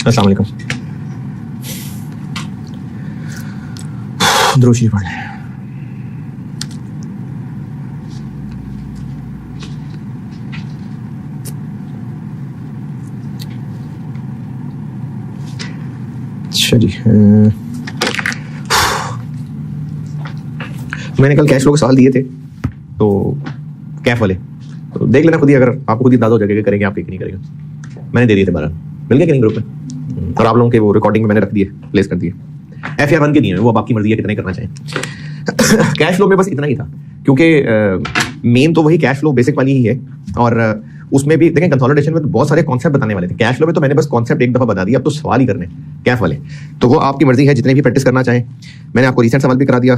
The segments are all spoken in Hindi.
अस्सलाम वालेकुम। द्रोशी पढ़ लें। मैंने कल कैश फ्लो के सवाल दिए थे तो कैफ वाले, तो देख लेना खुद ही, अगर आपको खुद ही अंदाजा हो जाएगा कि करेंगे आप कि नहीं करेंगे। मैंने दे दिए थे 12, मिल गया कि नहीं ग्रुप में, और आप लोगों के वो रिकॉर्डिंग में मैंने रख दिए, प्लेस कर दिए। FR 1 के नहीं है, वो अब आपकी मर्जी है कितने करना चाहें। कैश फ्लो में बस इतना ही था, क्योंकि मेन तो वही कैश फ्लो बेसिक वाली ही है, और उसमें भी देखें कंसोलिडेशन में तो बहुत सारे कॉन्सेप्ट बताने वाले थे। कैश फ्लो में तो मैंने बस कॉन्सेप्ट एक दफा बता दिया, अब तो सवाल ही करने कैफ वाले, तो वो आपकी मर्जी है जितने भी प्रैक्टिस करना चाहें। मैंने आपको रिसेंट सवाल भी करा दिया।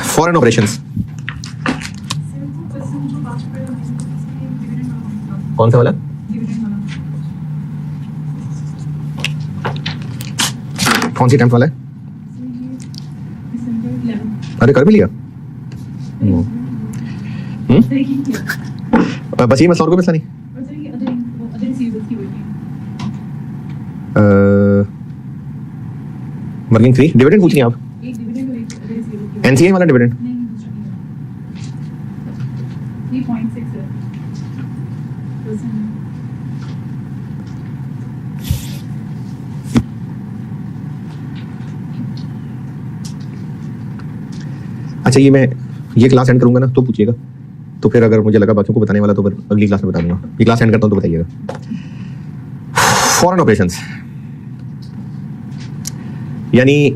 फॉरेन ऑपरेशंस कौन सा वाला? कौन सी टेंथ वाला है? अरे कर भी लिया। बस ये मसला, और कोई मसला नहीं। वर्किंग 3 डिविडेंड पूछ रही हैं आप? NCA वाला डिविडेंड अच्छा, ये क्लास एंड करूंगा ना तो पूछिएगा, तो फिर अगर मुझे लगा बाकियों को बताने वाला तो फिर अगली क्लास में बता दूंगा। ये क्लास एंड करता हूं तो बताइएगा। फॉरेन ऑपरेशंस यानी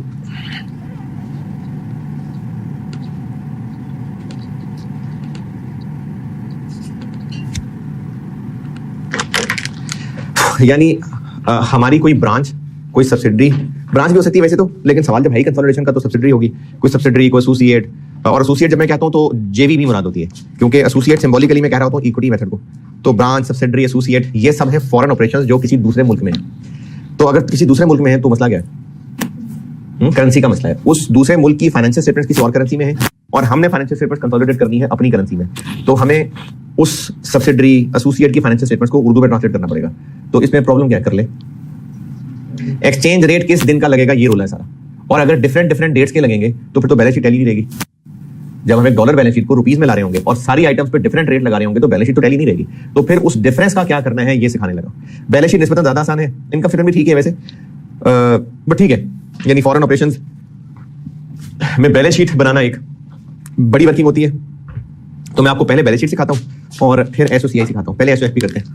हमारी कोई ब्रांच, कोई सब्सिडरी, ब्रांच भी हो सकती है वैसे तो, लेकिन सवाल जब है ही कंसोलिडेशन का तो सब्सिडरी होगी। कोई सब्सिडरी, कोई एसोसिएट, और एसोसिएट जब मैं कहता हूं तो जेवी भी मुराद होती है, क्योंकि एसोसिएट सिंबॉलिकली मैं कह रहा हूं इक्विटी मेथड को। तो ब्रांच, सब्सिडरी, एसोसिएट, ये सब है फॉरेन ऑपरेशंस जो किसी दूसरे मुल्क में है। तो अगर किसी दूसरे मुल्क में है तो मसला क्या है? करेंसी का मसला है। उस दूसरे मुल्क की फाइनेंशियल स्टेटमेंट्स किसी और करेंसी में है, और हमने फाइनेंशियल स्टेटमेंट्स कंसोलिडेट करनी है अपनी करेंसी में, तो हमें उस सब्सिडरी, एसोसिएट की फाइनेंशियल स्टेटमेंट्स को उर्दू में ट्रांसलेट करना पड़ेगा। तो इसमें प्रॉब्लम क्या कर ले, एक्सचेंज रेट किस दिन का लगेगा, ये रोल है सारा। और अगर डिफरेंट डेट्स के लगेंगे तो फिर तो बैलेंस शीट टैली नहीं रहेगी। जब हम एक डॉलर बैलेंस शीट को रुपीस में ला रहे होंगे और सारी आइटम्स पे डिफरेंट रेट लगा रहे होंगे तो बैलेंस शीट तो टैली नहीं रहेगी। तो फिर उस डिफरेंस का क्या करना है ये सिखाने लगा। बैलेंस शीट निस्बतन ज्यादा आसान है, इनका फिर भी ठीक है वैसे, बट ठीक है। यानी फॉरेन ऑपरेशंस में बैलेंस शीट बनाना एक बड़ी वर्किंग होती है। तो मैं आपको पहले बैलेंस शीट सिखाता हूं और फिर एसओसीआई सिखाता हूं। पहले एसओएफपी करते हैं,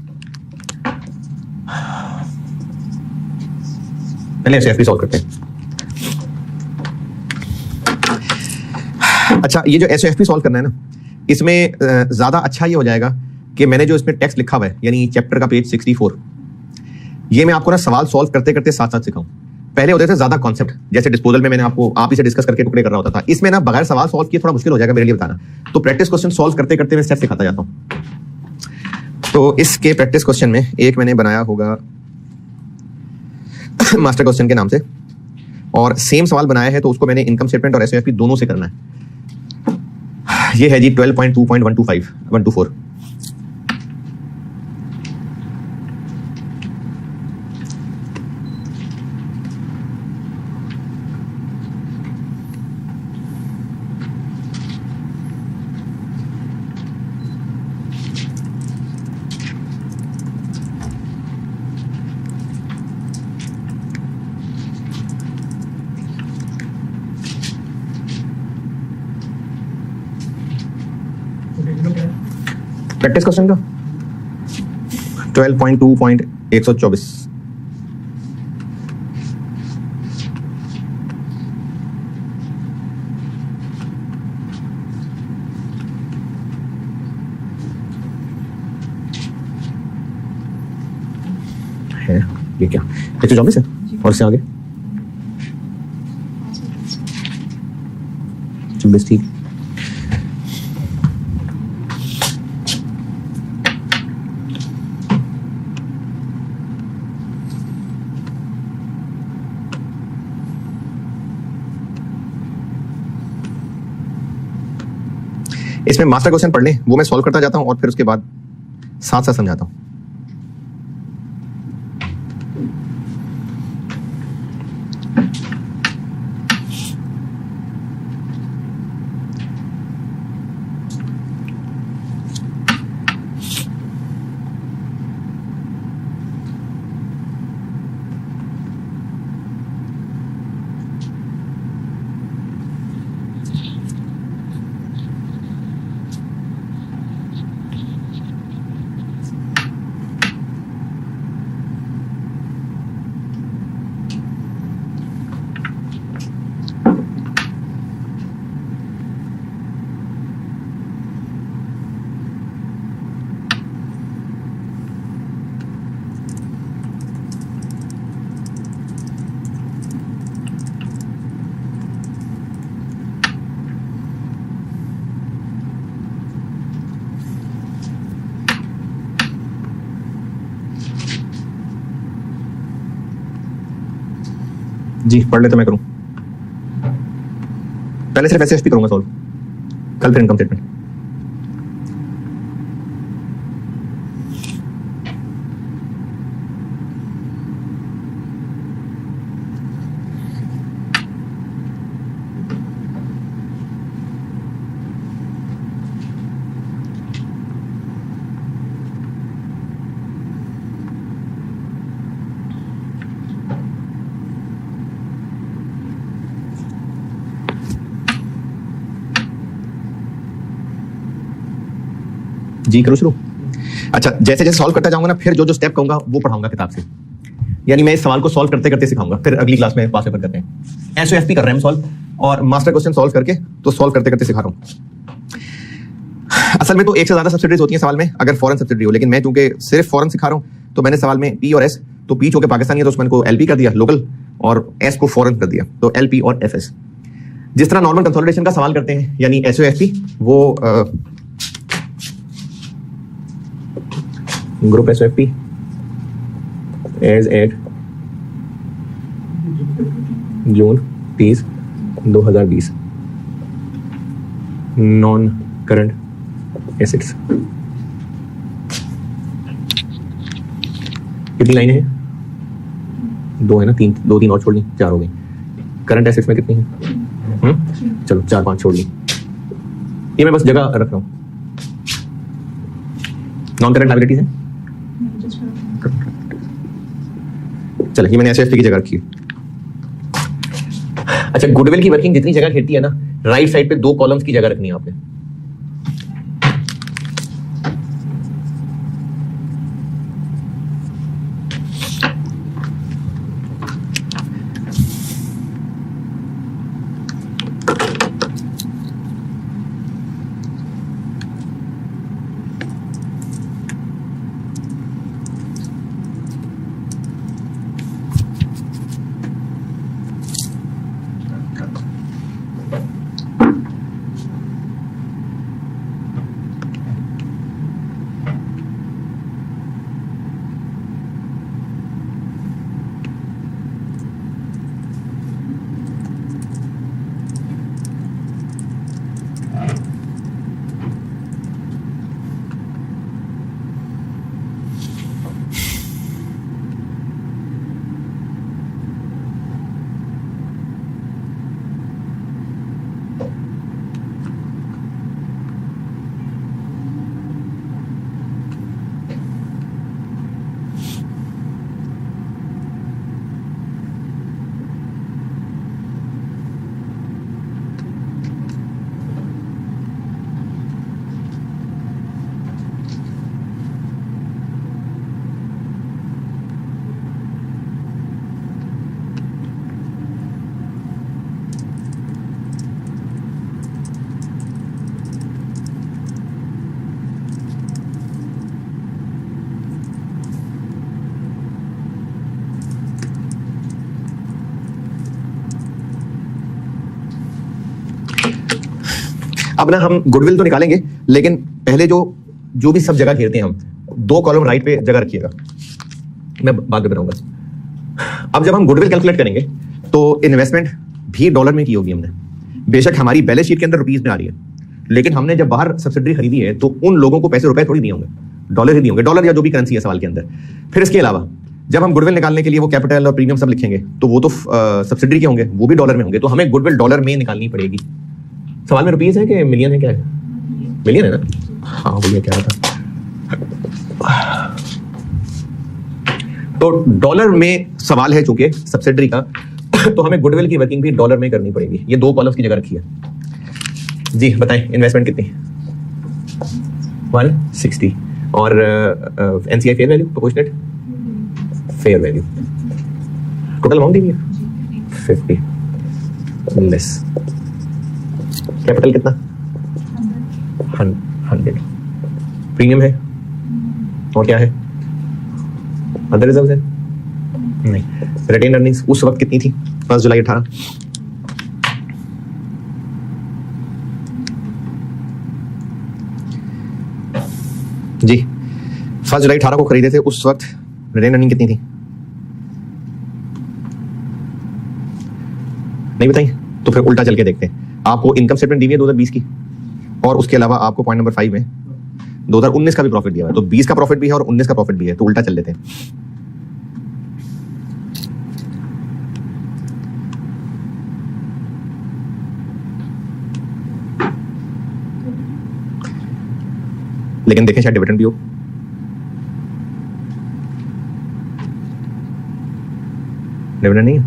पहले एसओएफपी सॉल्व करते हैं। अच्छा, ये जो एसओएफपी सॉल्व करना है ना, इसमें ज्यादा अच्छा ये हो जाएगा कि मैंने जो इसमें टेक्स्ट लिखा हुआ है, यानी चैप्टर का पेज 64, ये मैं आपको ना सवाल सॉल्व करते करते साथ साथ सिखाऊं। पहले होते थे ज्यादा कॉन्सेप्ट, जैसे डिस्पोजल में मैंने आपको आप इसे डिस्कस करके टुकड़े कर रहा होता था। इसमें ना बगैर सवाल सॉल्व किए थोड़ा मुश्किल हो जाएगा मेरे लिए बताना। तो प्रैक्टिस क्वेश्चन सॉल्व करते करते मैं स्टेप सिखाता जाता हूं। तो इसके प्रैक्टिस क्वेश्चन में एक मैंने बनाया होगा मास्टर क्वेश्चन के नाम से, और सेम सवाल बनाया है तो उसको मैंने इनकम स्टेटमेंट और एसओएफपी दोनों से करना है। ये है जी 12.2.124। प्रैक्टिस क्वेश्चन का 12.2.124। है ये क्या 124 है, और इससे आगे 24, ठीक। इसमें मास्टर क्वेश्चन पढ़ लें, वो मैं सॉल्व करता जाता हूं और फिर उसके बाद साथ साथ समझाता हूं। जी पढ़ ले तो मैं करूं, पहले सिर्फ एसएफपी करूंगा सॉल्व, कल फिर इनकम स्टेटमेंट। जी करो शुरू। अच्छा जैसे जैसे सॉल्व करता जाऊंगा ना, फिर जो जो स्टेप कहूंगा वो पढ़ाऊंगा किताब से, यानी मैं इस सवाल को सॉल्व करते करते सिखाऊंगा, फिर अगली क्लास में पास पेपर करते हैं। एसओएफपी कर रहे हैं सॉल्व, और मास्टर क्वेश्चन सॉल्व करके तो सॉल्व करते करते सिखा रहा हूं। असल में तो एक से ज्यादा सब्सिडीज होती हैं सवाल में अगर फॉरेन सब्सिडी हो, लेकिन मैं चूंकि सिर्फ फॉरेन सिखा रहा हूं तो मैंने सवाल में पी और एस, तो पी चूंकि पाकिस्तानी है तो उसमें को एलपी कर दिया लोकल, और एस को फॉरेन कर दिया, तो एलपी और एफएस। जिस तरह नॉर्मल कंसोलिडेशन का सवाल करते हैं यानी एसओएफपी, वो group SOFP as at June 30, 2020 non current assets. कितनी लाइनें हैं? 2 है ना, 3, 2 3 और छोड़ ली, 4 हो गई। करंट एसेट्स में कितनी है? चलो 4 5 छोड़ ली, ये मैं बस जगह रख रहा हूं। नॉन करंट लायबिलिटीज है, चलो ये मैंने एसएफपी की जगह रखी है। अच्छा गुडविल की वर्किंग जितनी जगह घेरती है ना, राइट साइड पे 2 कॉलम्स की जगह रखनी है आपने। अब ना हम गुडविल तो निकालेंगे, लेकिन पहले जो भी सब जगह घेरते हैं हम, 2 कॉलम राइट पे जगह रखिएगा, मैं बाद में बताऊंगा। अब जब हम गुडविल कैलकुलेट करेंगे तो इन्वेस्टमेंट भी डॉलर में की होगी हमने, बेशक हमारी बैलेंस शीट के अंदर रुपीस में आ रही है, लेकिन हमने जब बाहर सब्सिडरी खरीदी है तो उन लोगों को पैसे रुपए थोड़ी दिए होंगे, डॉलर ही दिए होंगे, डॉलर या जो भी करेंसी है सवाल के अंदर। फिर इसके अलावा जब हम गुडविल निकालने के लिए वो कैपिटल और प्रीमियम सब लिखेंगे तो वो तो सब्सिडरी के होंगे, वो भी डॉलर में होंगे, तो हमें गुडविल डॉलर में निकालनी पड़ेगी। सवाल में रुपीस है कि मिलियन है? क्या है? मिलियन है ना? हाँ भैया क्या था, तो डॉलर में सवाल है चूंकि सब्सिडरी का, तो हमें गुडविल की वर्किंग भी डॉलर में करनी पड़ेगी। ये 2 कॉलम्स की जगह रखी है। जी बताएं इन्वेस्टमेंट कितनी? 160 और NCI fair value proportionate fair value, total amount दी है 50 लेस कैपिटल कितना? 100। प्रीमियम है और क्या है? अदर रिजर्व्स है नहीं। रिटेन अर्निंग्स उस वक्त कितनी थी? 1 जुलाई 18। जी 1 जुलाई 18 को खरीदे थे, उस वक्त रिटेन अर्निंग कितनी थी? नहीं बताई तो फिर उल्टा चल के देखते हैं। आपको इनकम स्टेटमेंट दी हुई है 2020 की, और उसके अलावा आपको पॉइंट नंबर 5 में 2019 का भी प्रॉफिट दिया हुआ है, तो 20 का प्रॉफिट भी है और 19 का प्रॉफिट भी है, तो उल्टा चल लेते हैं। लेकिन देखें शायद डिविडेंड भी हो। डिविडेंड नहीं है।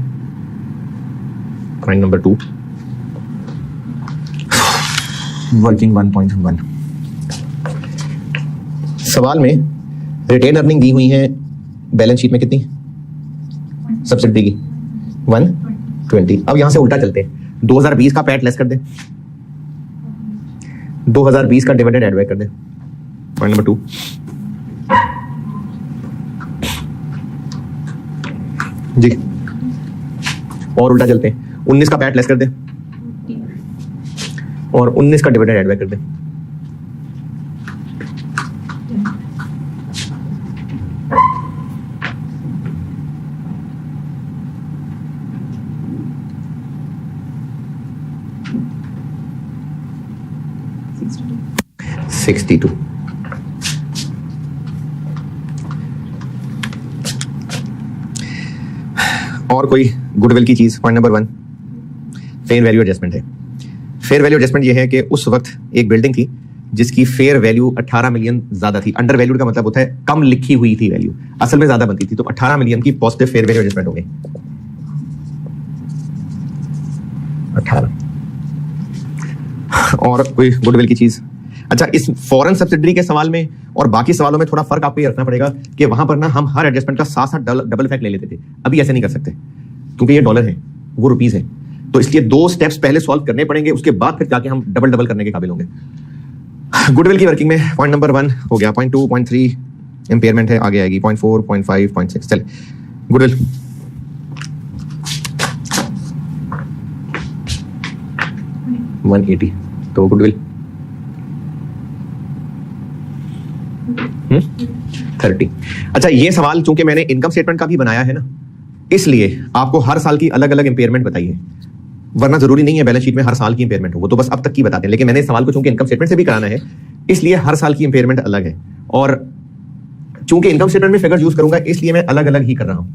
Point number 2 working 1.1। सवाल में रिटेन अर्निंग दी हुई है बैलेंस शीट में कितनी, सब्सिडी की 120। अब यहां से उल्टा चलते हैं, 2020 का पैट लेस कर दे, 2020 का डिविडेंड एड बैक कर दे। पॉइंट नंबर 2 जी, और उल्टा चलते हैं, 19 का पैट लेस कर दे और 19 का डिविडेंड एड बैक कर दे। $62। और कोई गुडविल की चीज, point number 1 fair value adjustment है। फेयर वैल्यू एडजस्टमेंट ये है कि उस वक्त एक बिल्डिंग थी जिसकी फेयर वैल्यू 18 मिलियन ज्यादा थी। अंडर वैल्यूड का मतलब होता है कम लिखी हुई थी वैल्यू, असल में ज्यादा बनती थी, तो 18 मिलियन की पॉजिटिव फेयर वैल्यू एडजस्टमेंट हो गई। 18। और कोई गुडविल की चीज, अच्छा इस फॉरेन सब्सिडरी के सवाल में और बाकी सवालों में थोड़ा फर्क आपको ये रखना पड़ेगा कि वहां पर ना हम हर एडजस्टमेंट का साथ साथ डबल इफेक्ट ले लेते थे, अभी ऐसे नहीं कर सकते क्योंकि ये डॉलर है वो रुपीस है, तो इसलिए 2 स्टेप्स पहले सॉल्व करने पड़ेंगे, उसके बाद फिर जाके हम डबल करने के काबिल होंगे। गुडविल की वर्किंग में पॉइंट नंबर 1 हो गया, पॉइंट 2 पॉइंट 3 इंपेयरमेंट है, आगे आएगी पॉइंट 4 पॉइंट 5 पॉइंट 6। चले गुडविल $180, तो गुडविल 30। अच्छा ये सवाल चूंकि मैंने इनकम स्टेटमेंट का भी बनाया है ना, इसलिए आपको हर साल की अलग अलग इंपेयरमेंट बताई है, वरना जरूरी नहीं है बैलेंस शीट में हर साल की इंपेयरमेंट हो, वो तो बस अब तक की बताते हैं, लेकिन मैंने इस सवाल को चूंकि इनकम स्टेटमेंट से भी कराना है इसलिए हर साल की इंपेयरमेंट अलग है, और चूंकि इनकम स्टेटमेंट में फिगर यूज करूंगा इसलिए मैं अलग अलग ही कर रहा हूं।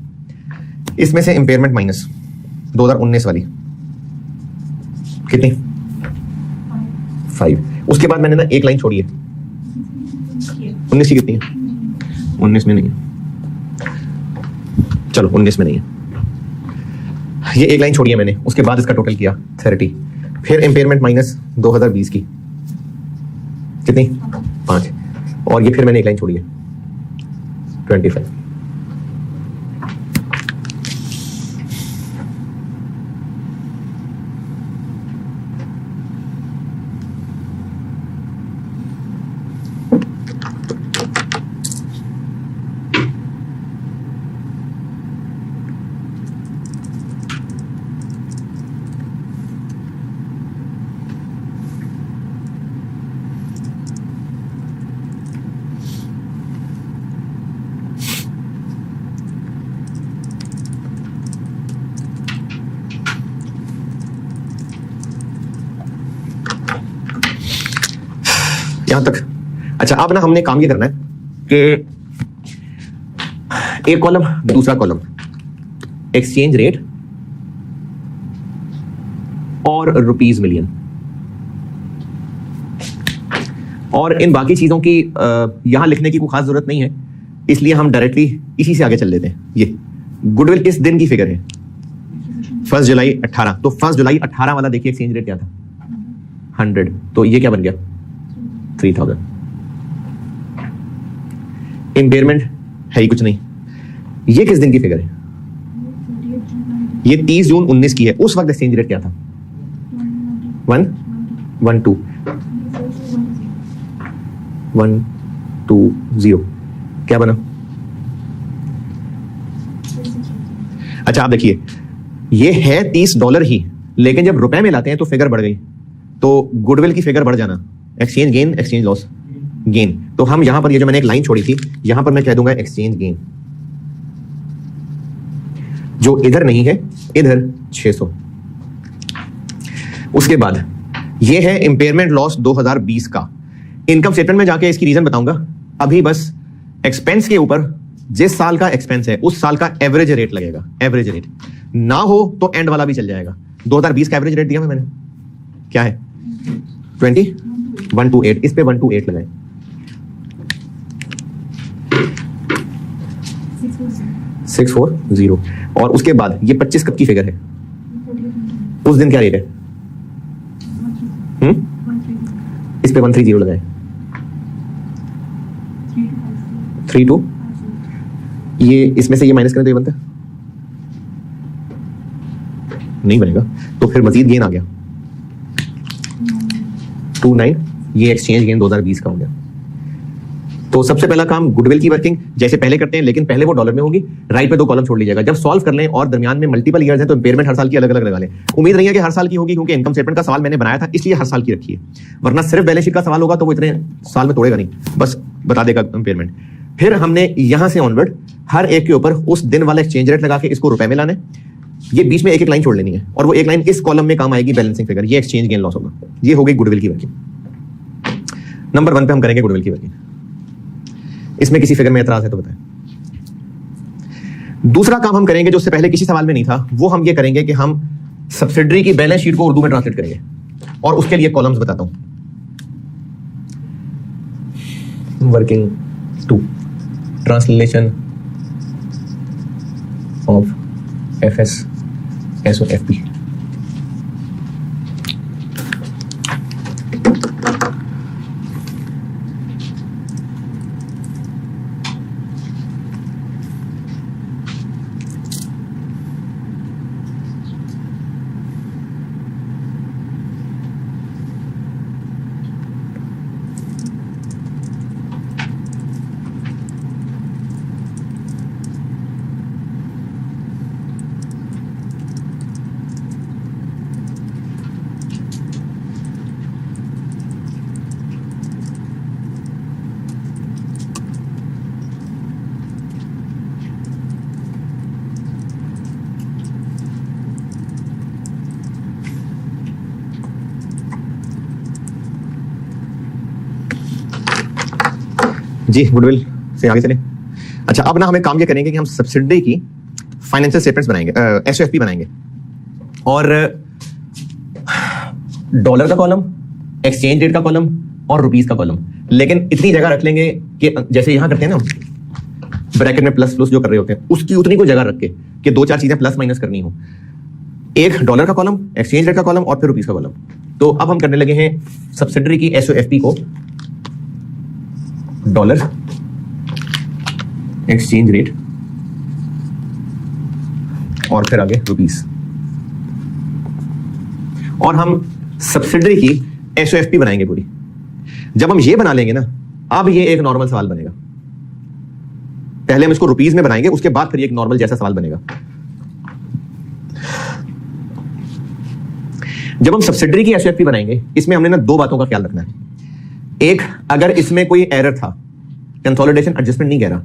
इसमें से इंपेयरमेंट माइनस 2019 वाली कितनी 5, उसके बाद मैंने ना एक लाइन छोड़ी है 19 की कितनी है, 19 में नहीं है, चलो 19 में नहीं है, ये एक लाइन छोड़ी है मैंने, उसके बाद इसका टोटल किया 30, फिर इंपेयरमेंट माइनस 2020 की कितनी 5, और ये फिर मैंने एक लाइन छोड़ी है 25। यहां तक। अच्छा अब ना हमने काम ये करना है कि एक कॉलम दूसरा कॉलम, एक्सचेंज रेट और रुपीस मिलियन, और इन बाकी चीजों की यहां लिखने की कोई खास जरूरत नहीं है, इसलिए हम डायरेक्टली इसी से आगे चल लेते हैं। ये गुडविल किस दिन की फिगर है, 1 जुलाई 18, तो 1 जुलाई 18 वाला देखिए एक्सचेंज रेट क्या था 100, तो ये क्या बन गया 3000। इंपेयरमेंट है ही कुछ नहीं। ये किस दिन की फिगर है, ये 30 जून 19 की है, उस वक्त एक्सचेंज रेट क्या था 112 120, क्या बना। अच्छा आप देखिए ये है $30 ही, लेकिन जब रुपए में लाते हैं तो फिगर बढ़ गई, तो गुडविल की फिगर बढ़ जाना, exchange gain exchange loss gain, तो हम यहां पर ये जो मैंने एक लाइन छोड़ी थी यहां पर मैं कह दूंगा एक्सचेंज गेन, जो इधर नहीं है, इधर 600, उसके बाद ये है इंपेयरमेंट लॉस 2020 का। इनकम स्टेटमेंट में जाके इसकी रीजन बताऊंगा। अभी बस एक्सपेंस के ऊपर जिस साल का एक्सपेंस है उस साल का एवरेज रेट लगेगा। एवरेज रेट ना हो तो एंड वाला भी चल जाएगा। 2020 का एवरेज रेट दिया मैंने, क्या है 20 128, इस पे 128 लगाए। 640 और उसके बाद ये 25 कब की फिगर है? उस दिन क्या रेट है? इस पे 130 लगाए। 32 ये इसमें से ये माइनस करें तो ये बनता है नहीं बनेगा, तो फिर मजीद गेन आ गया 29। ये एक्सचेंज गेन 2020 का हो गया। तो सबसे पहला काम गुडविल की वर्किंग जैसे पहले करते हैं, लेकिन पहले वो डॉलर में होगी। राइट पे 2 कॉलम छोड़ लीजिएगा। जब सॉल्व कर लें और दरमियान में मल्टीपल ईयर्स हैं तो इंपेयरमेंट हर साल की अलग अलग लगा लें। उम्मीद नहीं है कि हर साल की होगी, क्योंकि इनकम स्टेटमेंट का सवाल मैंने बनाया था इसलिए हर साल की रखी है, वरना सिर्फ बैलेंस शीट का सवाल होगा तो वो इतने साल में तोड़ेगा नहीं, बस बता देगा इंपेयरमेंट। फिर हमने यहां से ऑनवर्ड हर एक के ऊपर उस दिन वाला एक्सचेंज रेट लगा के इसको रुपए में लाना है। ये बीच में एक एक लाइन छोड़ लेनी है और वो एक लाइन इस कॉलम में काम आएगी, बैलेंसिंग फिगर। ये एक्सचेंज गेन लॉस होगा। ये हो गई गुडविल की वर्किंग। नंबर 1 पे हम करेंगे गुडविल की वर्किंग। इसमें किसी फिगर में एतराज है तो बताएं। दूसरा काम हम करेंगे जो उससे पहले किसी सवाल में नहीं था, वो हम ये करेंगे कि हम सब्सिडरी की बैलेंस शीट को उर्दू में ट्रांसलेट करेंगे और उसके लिए कॉलम्स बताता हूं। Working 2 translation of FS SOFP। जी गुडविल से आगे चले। अच्छा, अब ना हमें काम ये करेंगे कि हम सब्सिडरी की फाइनेंशियल स्टेटमेंट्स बनाएंगे, SOFP बनाएंगे, और डॉलर का कॉलम, एक्सचेंज रेट का कॉलम और रुपीस का कॉलम। लेकिन इतनी जगह रख लेंगे कि जैसे यहां करते हैं ना ब्रैकेट में प्लस प्लस जो कर रहे होते हैं, उसकी उतनी को जगह रख के कि 2-4 चीजें प्लस माइनस करनी हो। एक डॉलर का कॉलम, एक्सचेंज रेट का कॉलम और फिर रुपीस का कॉलम। तो अब हम करने लगे हैं सब्सिडरी की SOFP को डॉलर, एक्सचेंज रेट और फिर आगे रुपीस, और हम सब्सिडरी की SOFP बनाएंगे पूरी। जब हम ये बना लेंगे ना, अब ये एक नॉर्मल सवाल बनेगा। पहले हम इसको रुपीस में बनाएंगे, उसके बाद फिर एक नॉर्मल जैसा सवाल बनेगा। जब हम सब्सिडरी की SOFP बनाएंगे, इसमें हमने ना 2 बातों का ख्याल रखना है। एक, अगर इसमें कोई एरर था, कंसोलिडेशन एडजस्टमेंट नहीं कह रहा,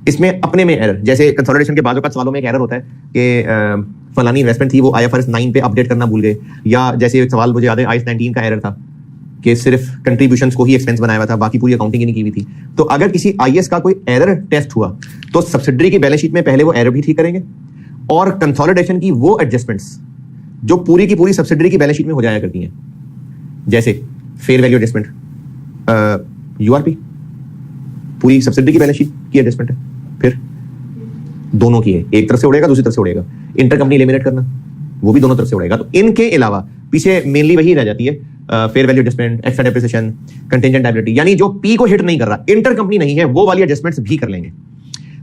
इसमें अपने में एरर, जैसे कंसोलिडेशन के बाद सवालों में एक एरर होता है कि फलानी इन्वेस्टमेंट थी वो IFRS 9 पे अपडेट करना भूल गए, या जैसे एक सवाल मुझे याद है IAS 19 का एरर था कि सिर्फ कंट्रीब्यूशंस को ही एक्सपेंस बनाया हुआ था, बाकी पूरी अकाउंटिंग ही नहीं की हुई थी। तो अगर किसी IAS का कोई एरर टेस्ट हुआ तो सब्सिडरी की बैलेंस शीट में पहले वो एरर भी ठीक करेंगे, और कंसोलिडेशन की वो एडजस्टमेंट्स जो पूरी की पूरी सब्सिडरी की बैलेंस शीट में हो जाया करती हैं, जैसे फेयर वैल्यू एडजस्टमेंट, URP पूरी सब्सिडरी की बैलेंस शीट की एडजस्टमेंट है, फिर दोनों की है, एक तरफ से उड़ेगा दूसरी तरफ से उड़ेगा। इंटरकंपनी एलिमिनेट करना, वो भी दोनों तरफ से उड़ेगा। तो इनके अलावा पीछे मेनली वही रह जाती है, fair value adjustment, extra depreciation, contingent liability, यानी जो पी को हिट नहीं कर रहा, इंटरकंपनी नहीं है, वो वाली एडजस्टमेंट्स भी कर लेंगे।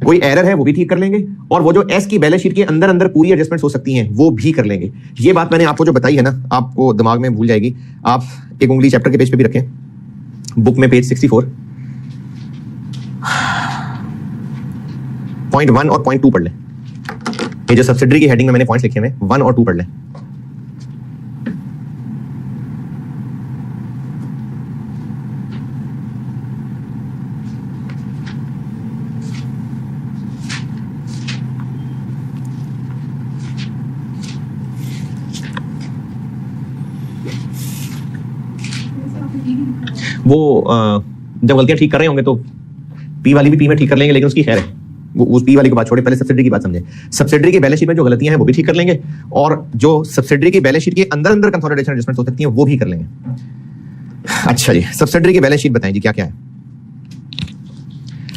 कोई एरर है वो भी ठीक कर लेंगे, और वो जो एस की बैलेंस शीट के अंदर अंदर पूरी एडजस्टमेंट्स हो सकती हैं वो भी कर लेंगे। ये बात मैंने आपको जो बताई है ना, आपको दिमाग में भूल जाएगी। आप एक उंगली चैप्टर के पेज पे भी रखें, बुक में पेज 64, पॉइंट 1 और पॉइंट 2 पढ़ लें। ये जो सब्सिडरी की हेडिंग में मैंने पॉइंट्स लिखे हैं 1 और 2 पढ़ लें। वो जब गलतियां ठीक कर रहे होंगे तो पी वाली भी पी में ठीक कर लेंगे, लेकिन उसकी खैर है, वो उस पी वाली की बात छोड़े, पहले सब्सिडरी की बात समझे। सब्सिडरी की बैलेंस शीट में जो गलतियां हैं वो भी ठीक कर लेंगे, और जो सब्सिडरी की बैलेंस शीट के अंदर अंदर कंसोलिडेशन एडजस्टमेंट हो सकती हैं वो भी कर लेंगे। अच्छा जी, सब्सिडरी की बैलेंस शीट बताएं जी क्या क्या है।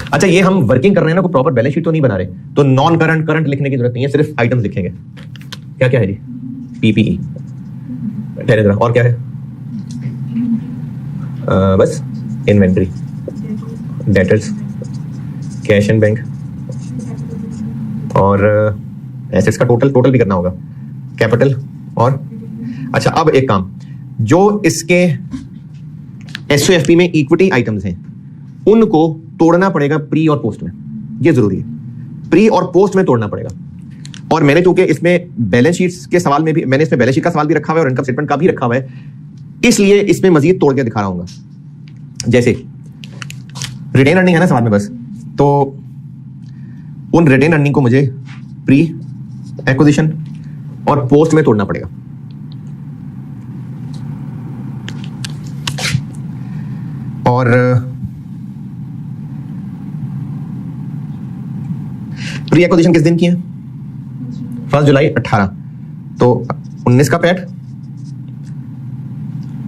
अच्छा, ये हम वर्किंग कर रहे हैं ना, कोई प्रॉपर बैलेंस शीट तो नहीं बना रहे, तो नॉन करंट करंट लिखने की जरूरत नहीं है, सिर्फ आइटम्स लिखेंगे। क्या क्या है जी? पीपीई, और क्या है? बस inventory, debtors, cash and bank, और एसेट्स का टोटल भी करना होगा, कैपिटल, और अच्छा अब एक काम, जो इसके एसओएफपी में इक्विटी आइटम्स हैं उनको तोड़ना पड़ेगा प्री और पोस्ट में, ये जरूरी है, प्री और पोस्ट में तोड़ना पड़ेगा। और मैंने चूंकि इसमें बैलेंस शीट के सवाल में भी, मैंने इसमें बैलेंस शीट का सवाल भी रखा हुआ है और इनकम स्टेटमेंट का भी रखा हुआ है, इसलिए इसमें मजीद तोड़ के दिखा रहा हूं। जैसे रिटेन अर्निंग है ना सवाल में, बस तो उन रिटेन अर्निंग को मुझे प्री एक्विजिशन और पोस्ट में तोड़ना पड़ेगा। और प्री एक्विजिशन किस दिन की है? 1 जुलाई 18, तो 19 का पैट,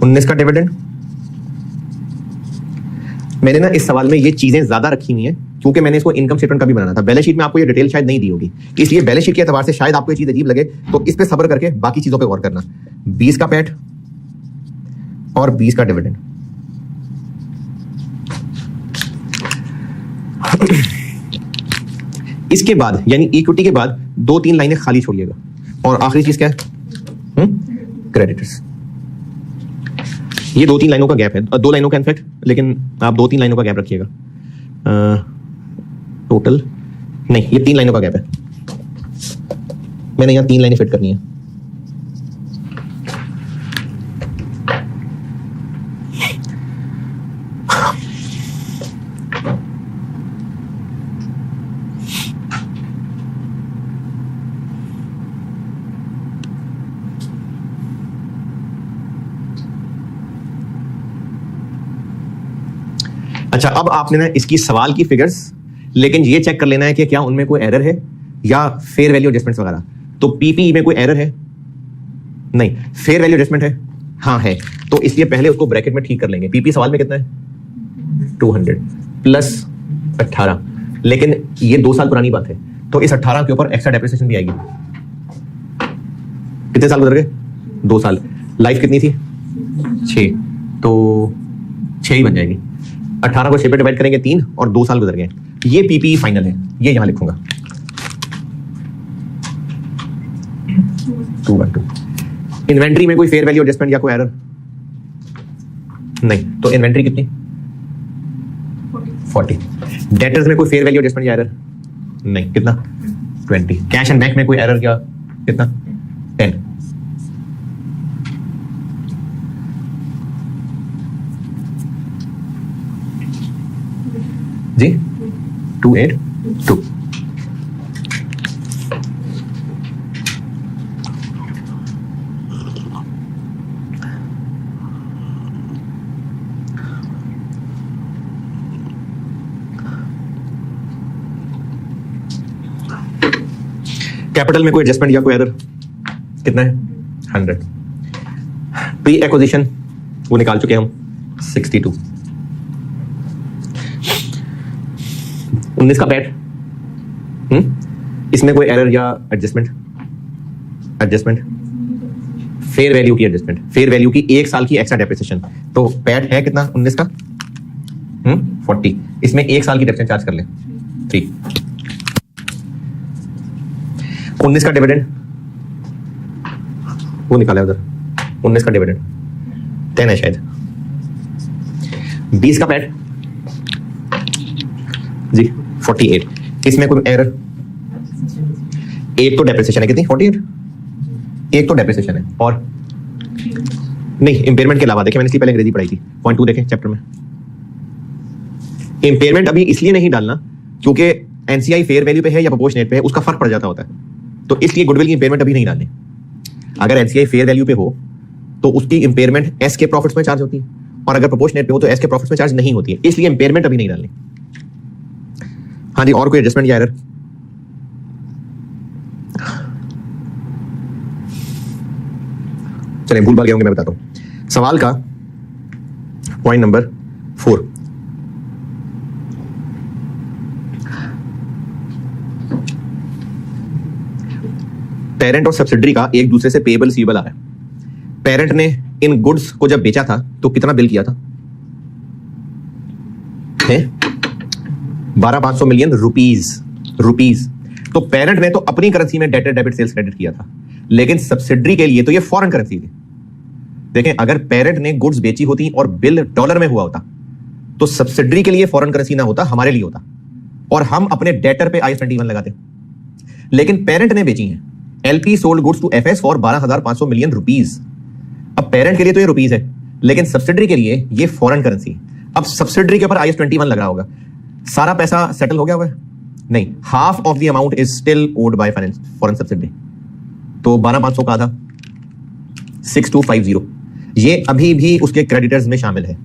19 का डिविडेंड। मैंने ना इस सवाल में ये चीजें ज्यादा रखी हुई हैं क्योंकि मैंने इसको इनकम स्टेटमेंट का भी बनाना था। बैलेंस शीट में आपको ये डिटेल शायद नहीं दी होगी, इसलिए बैलेंस शीट के एतबार से शायद आपको ये चीज अजीब लगे, तो इस पे सब्र करके बाकी चीजों पे गौर करना। 20 का पैट और 20 का डिविडेंड। इसके बाद यानी इक्विटी के बाद 2-3 लाइनें खाली छोड़िएगा, और आखिरी चीज क्या है? क्रेडिटर्स। ये 2-3 लाइनों का गैप है, 2 लाइनों का इनफैक्ट, लेकिन आप 2-3 लाइनों का गैप रखिएगा। टोटल नहीं, ये 3 लाइनों का गैप है, मैंने यहां 3 लाइनें फिट करनी है। अच्छा, अब आपने ना इसकी सवाल की फिगर्स, लेकिन ये चेक कर लेना है कि क्या उनमें कोई एरर है या फेयर वैल्यू एडजस्टमेंट्स वगैरह। तो पीपी में कोई एरर है? नहीं। फेयर वैल्यू एडजस्टमेंट है? हाँ है, तो इसलिए पहले उसको ब्रैकेट में ठीक कर लेंगे। पीपी सवाल में कितना है? 200 प्लस 18, लेकिन ये 2 साल पुरानी बात है, तो इस 18 के ऊपर एक्स्ट्रा डेप्रिसिएशन भी आएगी। कितने साल गुजर गए? 2 साल। लाइफ कितनी थी? 6, तो 6 ही बन जाएगी। 18 को 6 पे डिवाइड करेंगे 3, और 2 साल गुजर गए। ये पीपी फाइनल है, ये यहां लिखूंगा 212। इन्वेंट्री में कोई फेयर वैल्यू एडजस्टमेंट या कोई एरर नहीं, तो इन्वेंट्री कितनी? 40। डेटर्स में कोई फेयर वैल्यू एडजस्टमेंट या एरर नहीं, कितना? 20। कैश एंड बैंक में कोई एरर क्या? कितना? 10। जी 282। कैपिटल में कोई एडजस्टमेंट या कोई एरर कितना है? 100। प्री एक्विजिशन वो निकाल चुके हम 62। 19 का पैट, इसमें कोई एरर या एडजस्टमेंट? फेयर वैल्यू की एडजस्टमेंट, फेयर वैल्यू की 1 साल की एक्स्ट्रा डेप्रिसिएशन। तो पैट है कितना 19 का? 40। इसमें 1 साल की डेप्रिसिएशन चार्ज कर ले 3। 19 का डिविडेंड वो निकाला उधर, 19 का डिविडेंड 10 है शायद। 20 का पैट जी 48। इसमें कोई एरर? एक तो डेप्रिसिएशन है, कितनी? 48। एक तो डेप्रिसिएशन है, और नहीं इंपेयरमेंट के अलावा देखें, मैंने इसकी पहले अंग्रेजी पढ़ाई थी, पॉइंट 2 देखें चैप्टर में। इंपेयरमेंट अभी इसलिए नहीं डालना क्योंकि एनसीआई फेयर वैल्यू पे है या प्रोपोर्शनेट पे है, उसका फर्क पड़ जाता होता है, तो इसलिए गुडविल की इंपेयरमेंट अभी नहीं डालनी। अगर एनसीआई फेयर वैल्यू पे हो तो उसकी इंपेयरमेंट एस के प्रॉफिट्स में चार्ज होती है, और अगर प्रोपोर्शनेट पे हो तो एस के प्रॉफिट्स में चार्ज नहीं होती है, इसलिए इंपेयरमेंट अभी नहीं डालनी। हाँ जी, और कोई एडजस्टमेंट या एरर? चलिए, भूल भाल गया होंगे, मैं बताता हूं। सवाल का पॉइंट नंबर 4, पेरेंट और सब्सिडरी का एक दूसरे से पेएबल रिसीवेबल आ रहा है। पेरेंट ने इन गुड्स को जब बेचा था तो कितना बिल किया था? 12,500 मिलियन रुपीज। तो पेरेंट ने तो अपनी करेंसी में डेटर डेबिट सेल्स क्रेडिट किया था, लेकिन सब्सिडरी के लिए तो ये फॉरेन करेंसी थी। देखें, अगर पेरेंट ने गुड्स बेची होती और बिल डॉलर में हुआ होता तो सब्सिडरी के लिए फॉरेन करेंसी ना होता, हमारे लिए होता, और हम अपने डेटर पे IS-21 लगाते। लेकिन पेरेंट ने बेची है। LP sold goods to FS for 12,500 million rupees. अब पेरेंट के लिए तो ये रुपीज है, लेकिन सब्सिडरी के लिए ये फॉरेन करेंसी। अब सब्सिडरी के ऊपर IS-21 लग रहा होगा, सारा पैसा सेटल हो गया होगा? नहीं, half of the amount is still owed by foreign subsidiary. तो 12,500 का आधा 6,250, ये अभी भी उसके क्रेडिटर्स में शामिल है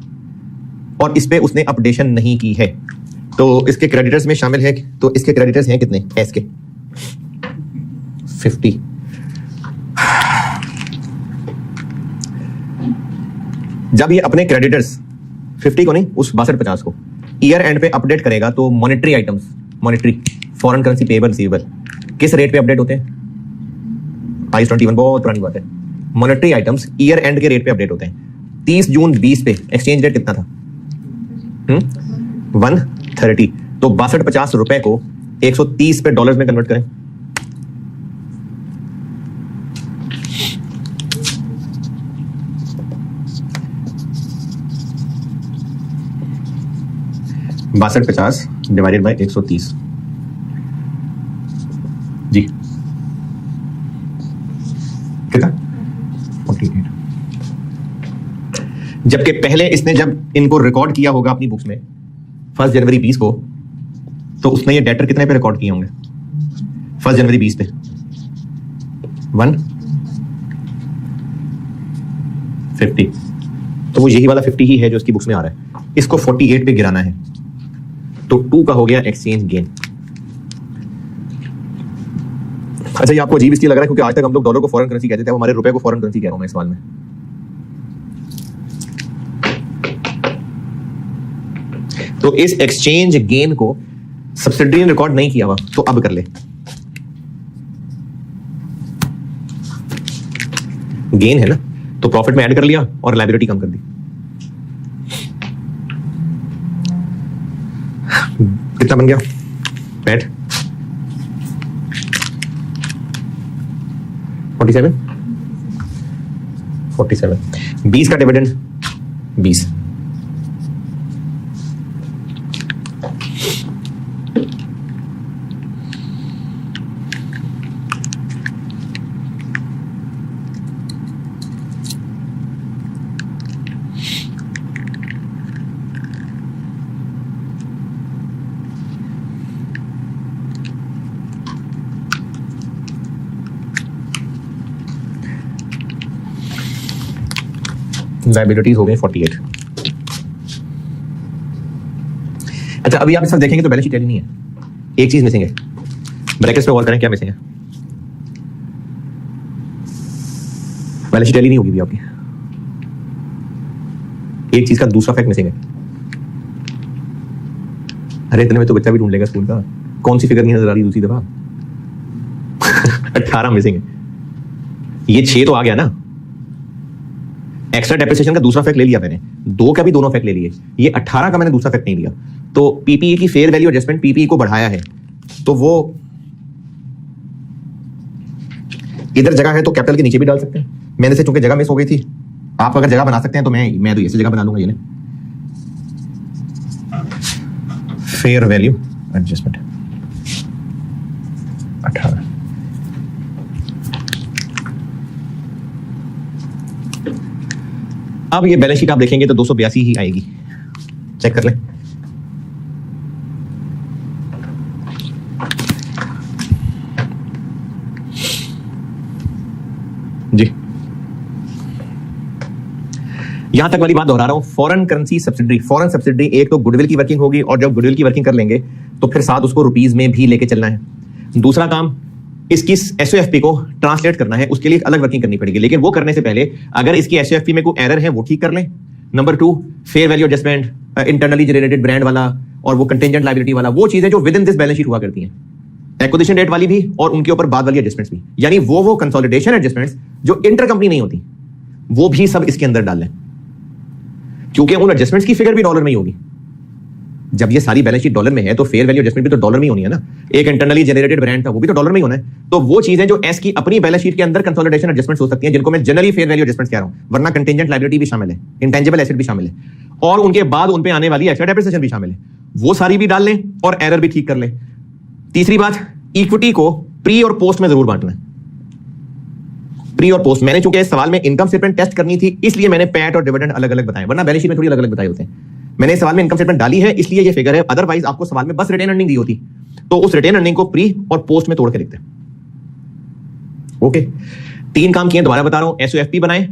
और इस पे उसने अपडेशन नहीं की है, तो इसके क्रेडिटर्स में शामिल है। तो इसके क्रेडिटर्स हैं कितने? एस के 50। जब ये अपने क्रेडिटर्स 50 को नहीं, उस 6250 को ईयर एंड पे अपडेट करेगा तो monetary items, monetary foreign currency payable receivable किस रेट पे अपडेट होते हैं? IS-21 बहुत पुरानी बात है। मॉनेटरी आइटम्स ईयर एंड के रेट पे अपडेट होते हैं। 30 जून 20 पे एक्सचेंज रेट कितना था? 130। तो 6250 रुपए को 130 पे डॉलर्स में कन्वर्ट करें। $62.50 डिवाइडेड बाय 130 जी, कितना? 48। जबकि पहले इसने जब इनको रिकॉर्ड किया होगा अपनी बुक्स में 1 जनवरी 20 को, तो उसने ये डेटर कितने पे रिकॉर्ड किए होंगे? 1 जनवरी 20 पे 150। तो वो यही वाला 50 ही है जो इसकी बुक्स में आ रहा है। इसको 48 पे गिराना है, तो 2 का हो गया एक्सचेंज गेन। अच्छा, ये आपको अजीब इसलिए लग रहा है क्योंकि आज तक हम लोग डॉलर को फॉरेन करेंसी कहते थे, हमारे रुपए को फॉरेन करेंसी कह रहा हूं मैं इस सवाल में। तो इस एक्सचेंज गेन को सब्सिडरी ने रिकॉर्ड नहीं किया हुआ, तो अब कर ले। गेन है ना, तो प्रॉफिट में ऐड कर लिया और लायबिलिटी कम कर दी। कितना बन गया पैट? 47। 20 का डिविडेंड 20। लायबिलिटीज हो गई 48। अच्छा, अभी आप इस वक्त देखेंगे तो बैलेंस शीट टैली नहीं है, एक चीज मिसिंग है। ब्रैकेट्स पे गौर करें, क्या मिसिंग है? बैलेंस शीट टैली नहीं होगी भी आपकी, एक चीज का दूसरा फैक्ट मिसिंग है। अरे इतने में तो बच्चा भी ढूंढ लेगा स्कूल का, कौन सी फिगर नहीं नजर आ रही दूसरी दफा? 18 मिसिंग है। ये 6 तो आ गया ना। एक्स्ट्रा डेप्रिसिएशन का दूसरा फैक्ट ले लिया मैंने, 2 का भी दोनों फैक्ट ले लिए। ये 18 का मैंने दूसरा फैक्ट नहीं लिया। तो पीपीई की फेयर वैल्यू एडजस्टमेंट पीपीई को बढ़ाया है, तो वो इधर जगह है तो कैपिटल के नीचे भी डाल सकते हैं। मैंने से चूंकि जगह मिस हो गई थी, आप अगर जगह बना सकते हैं तो मैं तो ऐसे जगह बना लूंगा। ये फेयर वैल्यू एडजस्टमेंट 18। अब ये बैलेंस शीट आप देखेंगे तो 282 ही आएगी, चेक कर लें। जी, यहां तक वाली बात दोहरा रहा हूं, foreign currency subsidiary, foreign subsidiary एक तो गुडविल की वर्किंग होगी, और जब गुडविल की वर्किंग कर लेंगे तो फिर साथ उसको रुपीज में भी लेके चलना है। दूसरा काम, इसकी एसओएफपी को ट्रांसलेट करना है, उसके लिए अलग वर्किंग करनी पड़ेगी, लेकिन वो करने से पहले अगर इसकी एसओएफपी में कोई एरर है वो ठीक कर लें। Number 2, fair value adjustment, internally generated brand वाला और वो कंटेंजेंट लायबिलिटी वाला, वो चीजें जो with in this balance sheet हुआ करती हैं, एक्विजिशन डेट वाली भी और उनके ऊपर बाद वाली एडजस्टमेंट्स भी, यानी वो कंसोलिडेशन एडजस्टमेंट्स जो इंटर कंपनी नहीं होती, वो भी सब इसके अंदर डाल लें, क्योंकि उन एडजस्टमेंट्स की फिगर भी डॉलर में ही होगी। जब ये सारी बैलेंस शीट डॉलर में है तो फेयर वैल्यू एडजस्टमेंट भी तो डॉलर में ही होनी है ना। एक इंटरनली जनरेटेड ब्रांड था, वो भी तो डॉलर में ही होना है। तो वो चीजें जो एस की अपनी बैलेंस शीट के अंदर कंसोलिडेशन एडजस्टमेंट्स हो सकती हैं, जिनको मैं जनरली फेयर वैल्यू एडजस्टमेंट्स कह रहा हूं, वरना कंटेंजेंट लायबिलिटी भी शामिल है, इंटेंजिबल एसेट भी शामिल है, और उनके बाद उन पे आने वाली एक्स्ट्रा डेप्रिसिएशन भी शामिल है, वो सारी भी डाल लें और एरर भी ठीक कर लें। तीसरी बात, इक्विटी को प्री और पोस्ट में जरूर बांटना है। प्री और पोस्ट, मैंने चूंकि इस सवाल में इनकम स्टेटमेंट टेस्ट करनी थी, इसलिए मैंने पैट और डिविडेंड अलग अलग बताए, वरना बैलेंस शीट में थोड़ी अलग अलग बताए होते हैं। मैंने इस सवाल में इनकम स्टेटमेंट डाली है इसलिए ये फिगर है, अदरवाइज आपको सवाल में बस रिटेन अर्निंग दी होती, तो उस रिटेन अर्निंग को प्री और पोस्ट में तोड़ के लिखते हैं। ओके, 3 काम किए, दोबारा बता रहा हूं, एसओएफपी बनाएं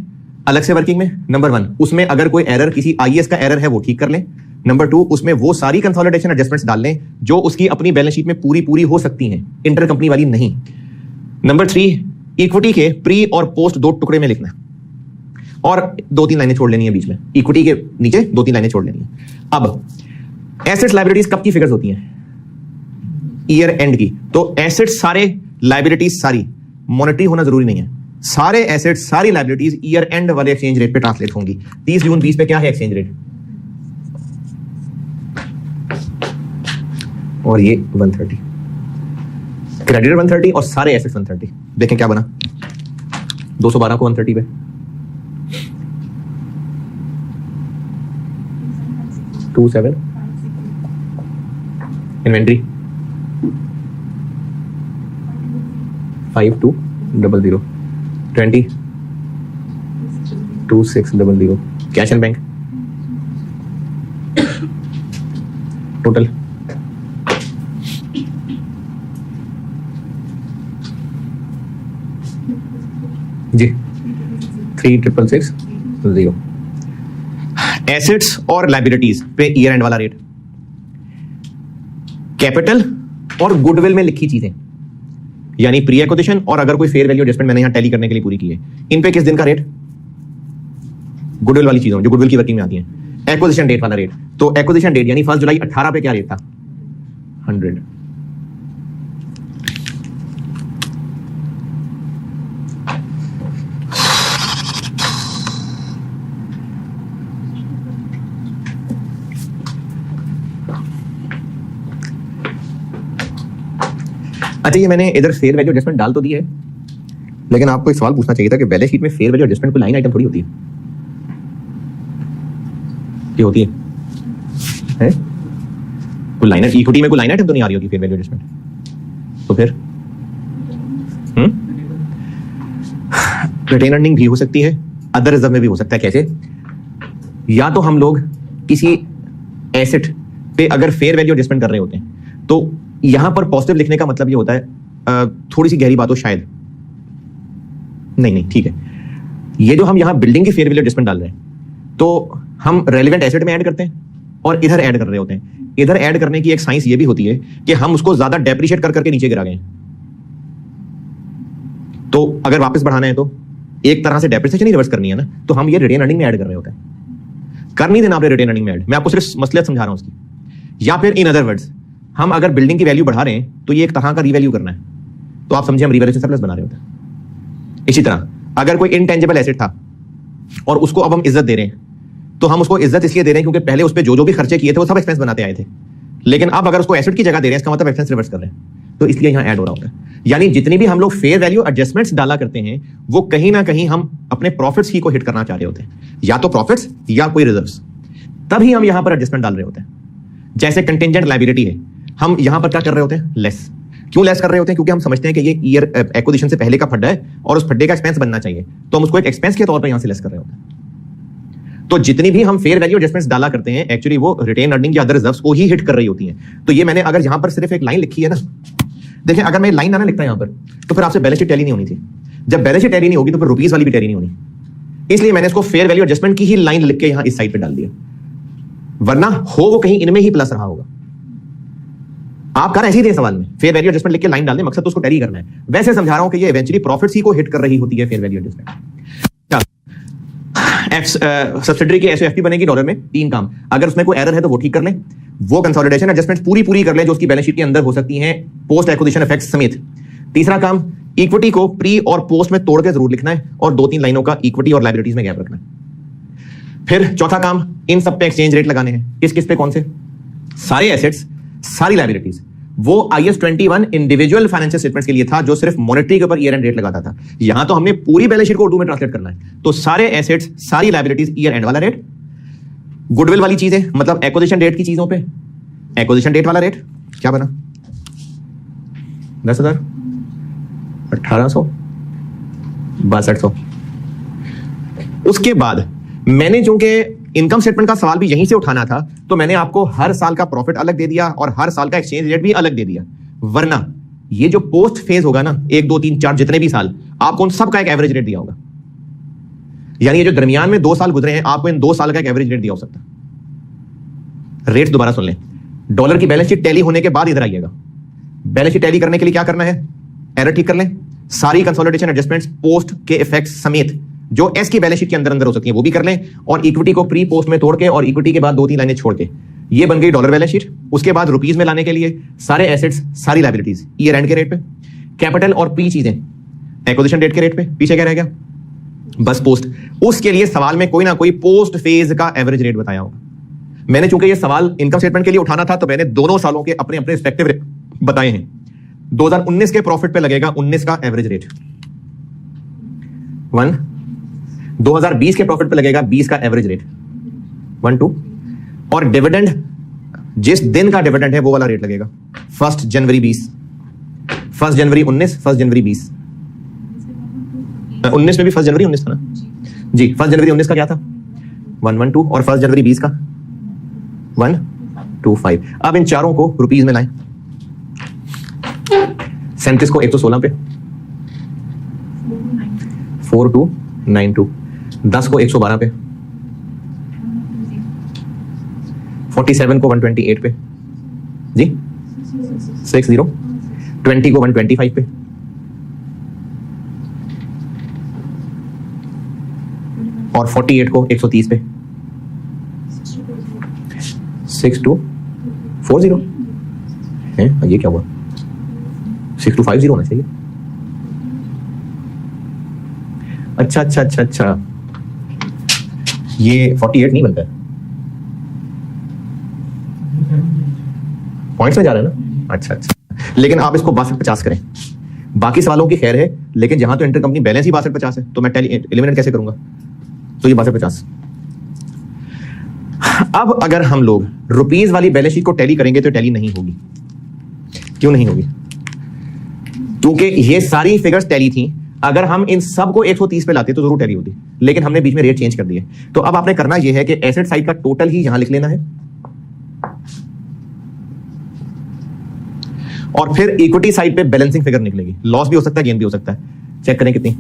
अलग से वर्किंग में। नंबर 1, उसमें अगर कोई एरर, किसी आईएएस का एरर है वो ठीक कर लें। नंबर 2, उसमें वो सारी कंसोलिडेशन एडजस्टमेंट्स डाल लें जो उसकी अपनी बैलेंस शीट में पूरी हो सकती हैं, इंटर कंपनी वाली नहीं। नंबर 3, इक्विटी के प्री और पोस्ट 2 टुकड़े में लिखना, और 2-3 लाइनें छोड़ लेनी है बीच में, इक्विटी के नीचे 2-3 लाइनें छोड़ लेनी है। अब एसेट्स लायबिलिटीज कब की फिगर्स होती हैं? ईयर एंड की। तो एसेट्स सारे, लायबिलिटीज सारी, मॉनेटरी होना जरूरी नहीं है, सारे एसेट्स सारी लायबिलिटीज ईयर एंड वाले एक्सचेंज रेट पे ट्रांसलेट होंगी। 30 जून 20 पे क्या है एक्सचेंज रेट, और ये 130, क्रेडिटर 130 और सारे एसेट्स 130। देखें क्या बना, 212 को 130 पे, 27 inventory 5200 20 2600 cash and bank total जी 3660। एसेट्स और लायबिलिटीज पे ईयर एंड वाला रेट, कैपिटल और गुडविल में लिखी चीजें, यानी प्री एक्विजिशन और अगर कोई फेयर वैल्यू एडजस्टमेंट मैंने यहां टैली करने के लिए पूरी की है, इन पे किस दिन का रेट, गुडविल वाली चीजों जो गुडविल की वर्किंग में आती हैं। एक्विजिशन डेट वाला रेट, तो एक्विजिशन डेट यानी 1 जुलाई 18 पे क्या रेट था, 100। अच्छा, ये मैंने इधर फेयर वैल्यू एडजस्टमेंट डाल तो दी है, लेकिन आपको एक सवाल पूछना चाहिए था कि बैलेंस शीट में फेयर वैल्यू एडजस्टमेंट कोई लाइन आइटम थोड़ी होती है, ये होती है? कोई लाइन, इक्विटी में कोई लाइन आइटम तो नहीं आ रही होती फेयर वैल्यू एडजस्टमेंट, तो फिर रिटेन अर्निंग भी हो सकती है, अदर रिजर्व में भी हो सकता है। कैसे? या तो हम लोग किसी एसेट पे अगर फेयर वैल्यू एडजस्टमेंट कर रहे होते हैं, तो यहां पर पॉजिटिव लिखने का मतलब ये होता है, थोड़ी सी गहरी बात हो शायद, नहीं ठीक है, ये जो हम यहां बिल्डिंग की फेयर वैल्यू एडजस्टमेंट डाल रहे हैं, तो हम रेलेवेंट एसेट में ऐड करते हैं और इधर ऐड कर रहे होते हैं। इधर ऐड करने की एक साइंस ये भी होती है कि हम उसको ज्यादा डेप्रिशिएट कर करके नीचे गिरा गए, तो अगर वापस बढ़ाना है तो एक तरह से डेप्रिसिएशन ही रिवर्स करनी है ना, तो हम ये रिटेन अर्निंग में ऐड कर रहे होते हैं। कर नहीं देना आपने रिटेन अर्निंग में ऐड, मैं आपको सिर्फ मसलियत समझा रहा हूं उसकी। या फिर इन अदर वर्ड्स, हम अगर बिल्डिंग की वैल्यू बढ़ा रहे हैं तो ये एक तरह का रीवैल्यू करना है, तो आप समझे हम रीवैल्यूएशन सरप्लस बना रहे होते हैं। इसी तरह अगर कोई इनटेंजिबल एसेट था और उसको अब हम इज्जत दे रहे हैं, तो हम उसको इज्जत इसलिए दे रहे हैं क्योंकि पहले उस पर जो भी खर्चे किए थे वो सब एक्सपेंस बनाते आए थे, लेकिन अब अगर उसको एसेट की जगह दे रहे हैं, इसका मतलब एक्सपेंस रिवर्स कर रहे हैं, तो इसलिए यहां ऐड हो रहा होता है। यानी जितनी भी हम लोग फेयर वैल्यू एडजस्टमेंट्स डाला करते हैं, वो कहीं ना कहीं हम अपने प्रॉफिट्स की को हिट करना चाह रहे होते हैं, या तो प्रॉफिट्स या कोई रिजर्व्स, तभी हम यहां पर एडजस्टमेंट डाल रहे होते हैं। जैसे कंटिंजेंट लायबिलिटी है, हम यहां पर क्या कर रहे होते हैं, लेस। क्यों लेस कर रहे होते हैं? क्योंकि हम समझते हैं कि ये ईयर एक्विजिशन से पहले का फड्डा है और उस फड्डे का एक्सपेंस बनना चाहिए, तो हम उसको एक एक्सपेंस के तौर पर यहां से लेस कर रहे होते हैं। तो जितनी भी हम फेयर वैल्यू एडजस्टमेंट्स डाला करते हैं, एक्चुअली वो रिटेन अर्निंग या अदर रिजर्व्स को ही हिट कर रही होती हैं। तो ये मैंने अगर यहां पर सिर्फ एक लाइन लिखी है ना, देखिए अगर मैं लाइन ना लिखता यहां पर, तो फिर आपसे बैलेंस शीट टैली नहीं होनी थी। जब बैलेंस शीट टैली नहीं होगी तो फिर रुपीस वाली भी टैली नहीं होनी, इसलिए मैंने इसको फेयर वैल्यू एडजस्टमेंट की ही लाइन लिख के यहां इस साइड पे डाल दिया, वरना हो वो कहीं इनमें ही प्लस रहा होगा। आप कर ऐसे ही थे सवाल में, फेयर वैल्यू एडजस्टमेंट लिख के लाइन डाल दें, मकसद तो उसको टैली करना है। वैसे समझा रहा हूं कि ये इवेंचुअली प्रॉफिट्स ही को हिट कर रही होती है फेयर वैल्यू एडजस्टमेंट। सब्सिडरी की एसओएफपी बनेगी डॉलर में, 3 काम। अगर उसमें कोई एरर है तो वो ठीक कर लें, वो कंसोलिडेशन एडजस्टमेंट पूरी कर लें जो उसकी बैलेंस शीट के अंदर हो सकती हैं पोस्ट एक्विजिशन इफेक्ट्स समेत। तीसरा काम, इक्विटी को प्री और पोस्ट में तोड़ के जरूर लिखना है और 2-3 लाइनों का इक्विटी और लायबिलिटीज में गैप रखना है। फिर चौथा काम, इन सब पे एक्सचेंज रेट लगाने हैं। किस किस पे, कौन से? सारे एसेट्स, सारी लायबिलिटीज। वो IAS 21 इंडिविजुअल फाइनेंशियल स्टेटमेंट्स के लिए था जो सिर्फ मॉनेटरी के ऊपर ईयर एंड रेट लगाता था। यहां तो हमने पूरी बैलेंस शीट को उर्दू में ट्रांसलेट करना है, तो सारे एसेट्स, सारी लायबिलिटीज, ईयर एंड वाला रेट। गुडविल वाली चीजें, मतलब एक्विजिशन डेट की चीजों पे एक्विजिशन डेट वाला रेट क्या बना? 10,000, 1,800, 6200। उसके बाद मैंने चूंकि इनकम स्टेटमेंट का सवाल भी यहीं से उठाना था, तो मैंने आपको हर साल का प्रॉफिट अलग दे दिया और हर साल का एक्सचेंज रेट भी अलग दे दिया। वरना ये जो पोस्ट फेज होगा ना, 1, 2, 3, 4 जितने भी साल, आपको उन सब का एक एवरेज रेट दिया होगा। यानी ये जो दरमियान में 2 साल गुजरे हैं, आपको इन 2 साल का एक एवरेज रेट दिया हो सकता। रेट दोबारा सुन लें। डॉलर की बैलेंस शीट टैली होने के बाद इधर आइएगा। बैलेंस शीट टैली करने के लिए क्या करना है? एरर ठीक कर लें, सारी कंसोलिडेशन एडजस्टमेंट्स पोस्ट के इफेक्ट्स समेत जो एस की बैलेंस शीट के अंदर हो सकती है वो भी कर लें, और इक्विटी को प्री पोस्ट में तोड़ के और इक्विटी के बाद 2-3 लाइनें छोड़ के ये बन गई डॉलर बैलेंस शीट। उसके बाद रुपीज में लाने के लिए सारे एसेट्स, सारी लायबिलिटीज ईयर एंड के रेट पे, कैपिटल और पी चीजें एक्विजिशन डेट के रेट पे। पीछे क्या रह गया? बस पोस्ट। उसके लिए सवाल में कोई ना कोई पोस्ट फेज का एवरेज रेट बताया होगा। मैंने चूंकि ये सवाल इनकम स्टेटमेंट के लिए उठाना था, तो मैंने दोनों सालों के अपने अपने रिस्पेक्टिव रेट बताए हैं। 2019 के प्रॉफिट पे लगेगा 19 का एवरेज रेट 1, 2020 के प्रॉफिट पे लगेगा 20 का एवरेज रेट 1, 2, और डिविडेंड जिस दिन का डिविडेंड है वो वाला रेट लगेगा 1 जनवरी 20, 1 जनवरी 19, 1 जनवरी 20। 19 में भी 1 जनवरी 19 था ना जी। 1 जनवरी 19 का क्या था? 112, और 1 जनवरी 20 का 125। अब इन चारों को रुपीज में लाएं। 37 को 116 पे, 4292, 10 को 112 पे, 47 को 128 पे जी, 60, 20 को 125 पे, 48 को 130 पे, 6240 है। ये क्या हुआ? 6250 होना चाहिए। अच्छा, ये 48 नहीं बनता है, पॉइंट्स में जा रहा है ना। अच्छा, लेकिन आप इसको 6250 करें। बाकी सवालों की खैर है, लेकिन जहां तो इंटरकंपनी बैलेंस ही 6250 है, तो मैं एलिमिनेट कैसे करूंगा? तो ये 6250। अब अगर हम लोग रुपीज वाली बैलेंस शीट को टैली करेंगे तो टैली नहीं होगी। क्यों नहीं होगी? क्योंकि ये सारी फिगर्स टैली थी। अगर हम इन सब को 130 पे लाते तो जरूर टैली होती, लेकिन हमने बीच में रेट चेंज कर दिए। तो अब आपने करना यह है कि एसेट साइड का टोटल ही यहां लिख लेना है, और फिर इक्विटी साइड पे बैलेंसिंग फिगर निकलेगी। लॉस भी हो सकता है, गेन भी हो सकता है। चेक करें कितनी।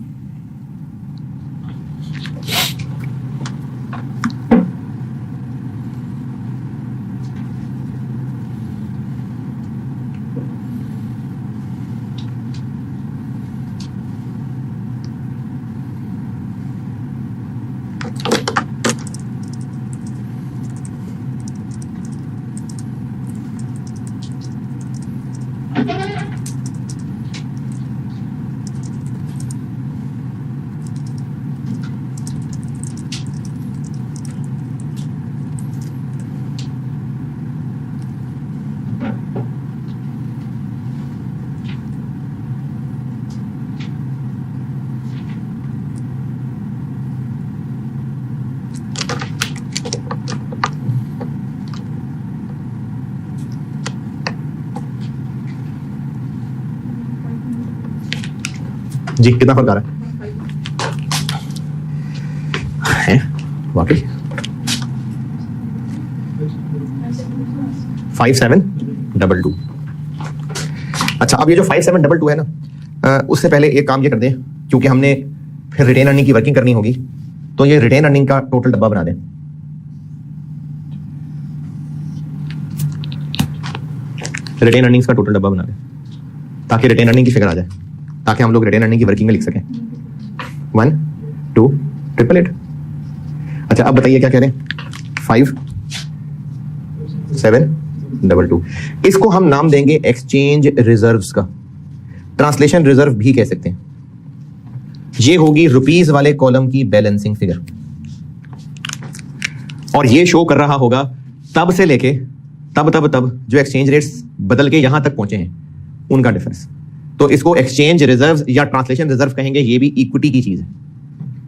जी कितना फर्क आ रहा है वाकई? 5722। अच्छा, अब ये जो 5722 है ना, उससे पहले एक काम ये कर दें, क्योंकि हमने फिर रिटेन अर्निंग की वर्किंग करनी होगी, तो ये रिटेन अर्निंग का टोटल डब्बा बना दें। रिटेन अर्निंग्स का टोटल डब्बा बना दें ताकि रिटेन अर्निंग की फिगर आ जाए, ताकि हम लोग रिटेन अर्निंग की वर्किंग में लिख सकें 1 2 888। अच्छा अब बताइए क्या कह रहे हैं 5 7 2 2। इसको हम नाम देंगे एक्सचेंज रिजर्व्स का, ट्रांसलेशन रिजर्व भी कह सकते हैं। ये होगी रुपीस वाले कॉलम की बैलेंसिंग फिगर, और ये शो कर रहा होगा तब से लेके तब जो एक्सचेंज रेट्स बदल के यहां तक पहुंचे हैं उनका डिफरेंस। तो इसको एक्सचेंज रिजर्व या ट्रांसलेशन रिजर्व कहेंगे। ये भी इक्विटी की चीज है,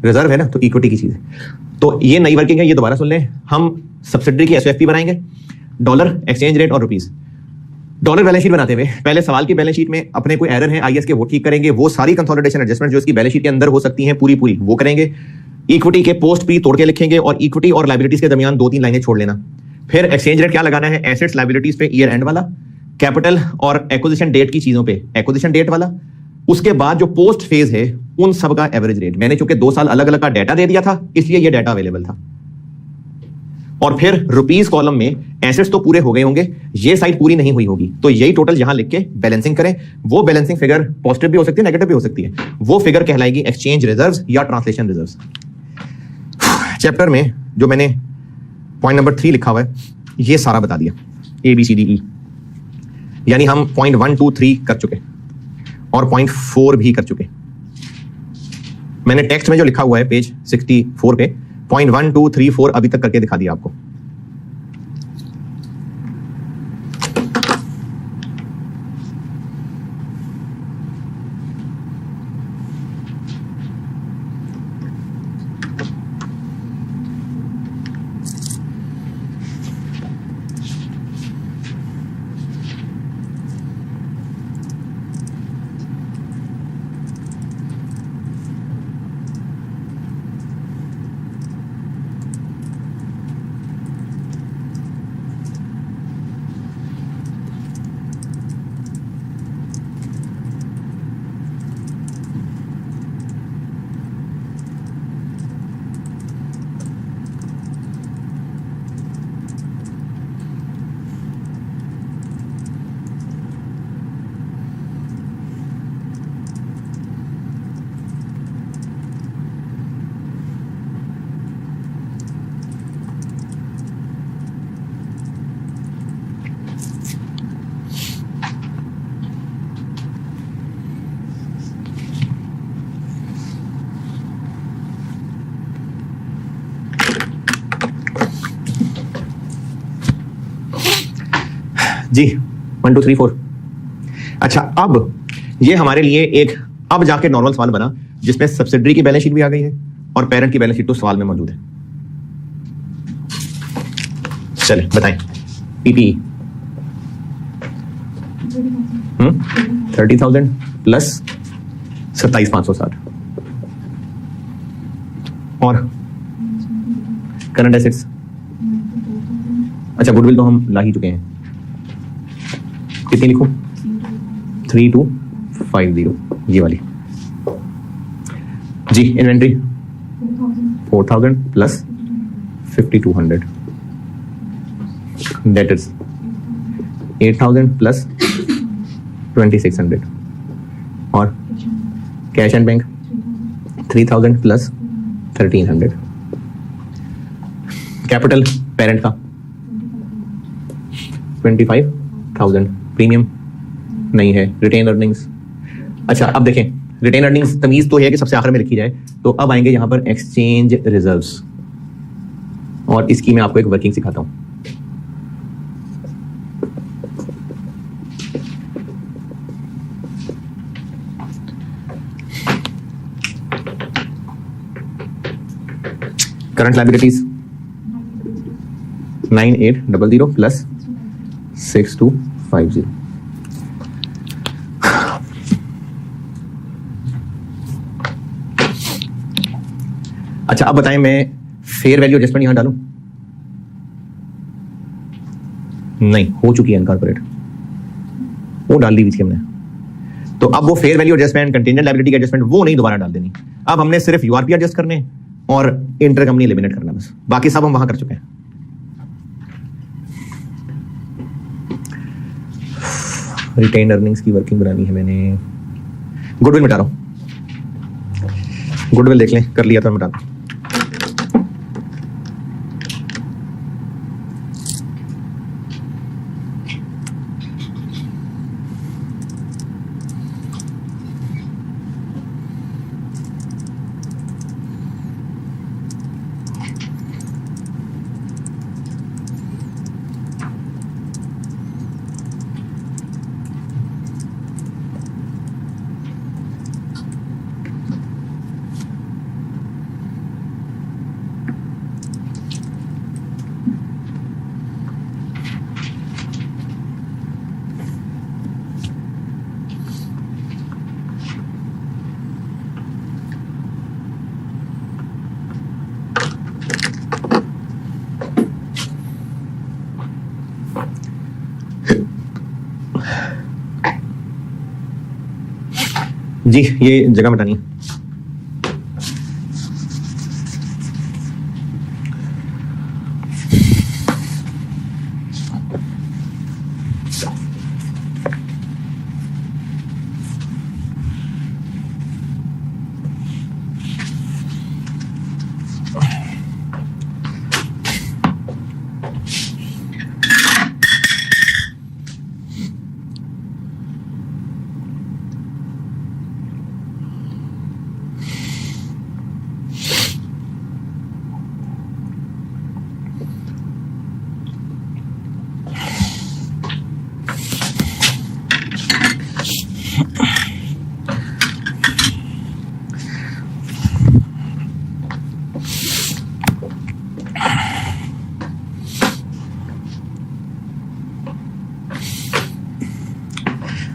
रिजर्व है ना, तो इक्विटी की चीज है। तो ये नई वर्किंग है, ये दोबारा सुन लें। हम सब्सिडरी की एसओएफपी बनाएंगे, डॉलर, एक्सचेंज रेट और रुपीस। डॉलर बैलेंस शीट बनाते हुए पहले सवाल की बैलेंस शीट में अपने कोई एरर है आईएस के वो ठीक करेंगे, वो सारी कंसोलिडेशन एडजस्टमेंट जो इसकी बैलेंस शीट के अंदर हो सकती हैं पूरी वो करेंगे। इक्विटी के पोस्ट पी तोड़ के लिखेंगे और इक्विटी और लायबिलिटीज के दरमियान 2-3 लाइनें छोड़ लेना। फिर एक्सचेंज रेट क्या लगाना है, एसेट्स लायबिलिटीज पे ईयर एंड वाला, कैपिटल और एक्विजिशन डेट की चीजों पे एक्विजिशन डेट वाला। उसके बाद जो पोस्ट फेज है उन सब का एवरेज रेट। मैंने चूंकि 2 साल अलग अलग का डेटा दे दिया था इसलिए ये डेटा अवेलेबल था। और फिर रुपीस कॉलम में एसेट्स तो पूरे हो गए होंगे, ये साइड पूरी नहीं हुई होगी, तो यही टोटल यहां लिख के बैलेंसिंग करें। वो बैलेंसिंग फिगर पॉजिटिव भी हो सकती है, नेगेटिव भी हो सकती है। वो फिगर कहलाएगी एक्सचेंज रिजर्व्स या ट्रांसलेशन रिजर्व्स। चैप्टर में जो मैंने पॉइंट नंबर 3 लिखा हुआ है ये सारा बता दिया, ABCDE, यानी हम पॉइंट 1 2 3 कर चुके और पॉइंट 4 भी कर चुके। मैंने टेक्स्ट में जो लिखा हुआ है पेज 64 पे पॉइंट 1 2 3 4 अभी तक करके दिखा दिया आपको। जी 1 2 3 4। अच्छा अब ये हमारे लिए एक अब जाके नॉर्मल सवाल बना जिसमें सब्सिडरी की बैलेंस शीट भी आ गई है और पेरेंट की बैलेंस शीट तो सवाल में मौजूद है। चले बताएं पीपीई 30,000 प्लस 27,560 और करंट एसेट्स। अच्छा गुडविल तो हम ला ही चुके हैं, कितनी लिखूं 3250 ये वाली। जी इन्वेंट्री 4,000 प्लस 5,200, डेटर्स 8,000 प्लस 2,600 और cash and bank 3,000 plus 1,300। Capital parent का 25,000, प्रीमियम नहीं है, रिटेन अर्निंग्स। अच्छा अब देखें रिटेन अर्निंग्स तमीज तो है कि सबसे आखिर में लिखी जाए, तो अब आएंगे यहां पर एक्सचेंज रिजर्व्स और इसकी मैं आपको एक वर्किंग सिखाता हूं। Current liabilities 9800 plus 6250। अच्छा अब बताएं मैं फेयर वैल्यू एडजस्टमेंट यहां डालूं? नहीं, हो चुकी है इनकॉर्पोरेट, वो डाल दी थी हमने। तो अब वो fair value adjustment, contingent liability adjustment वो नहीं दोबारा डाल देनी। अब हमने सिर्फ यूआरपी एडजस्ट करने और इंटर कंपनी एलिमिनेट करना, बस बाकी सब हम वहां कर चुके हैं। रिटेन अर्निंग्स की वर्किंग बनानी है मैंने। गुडविल मिटा रहा हूं, गुडविल देख लें, कर लिया था मिटा दूं। जी ये जगह मिटानी है।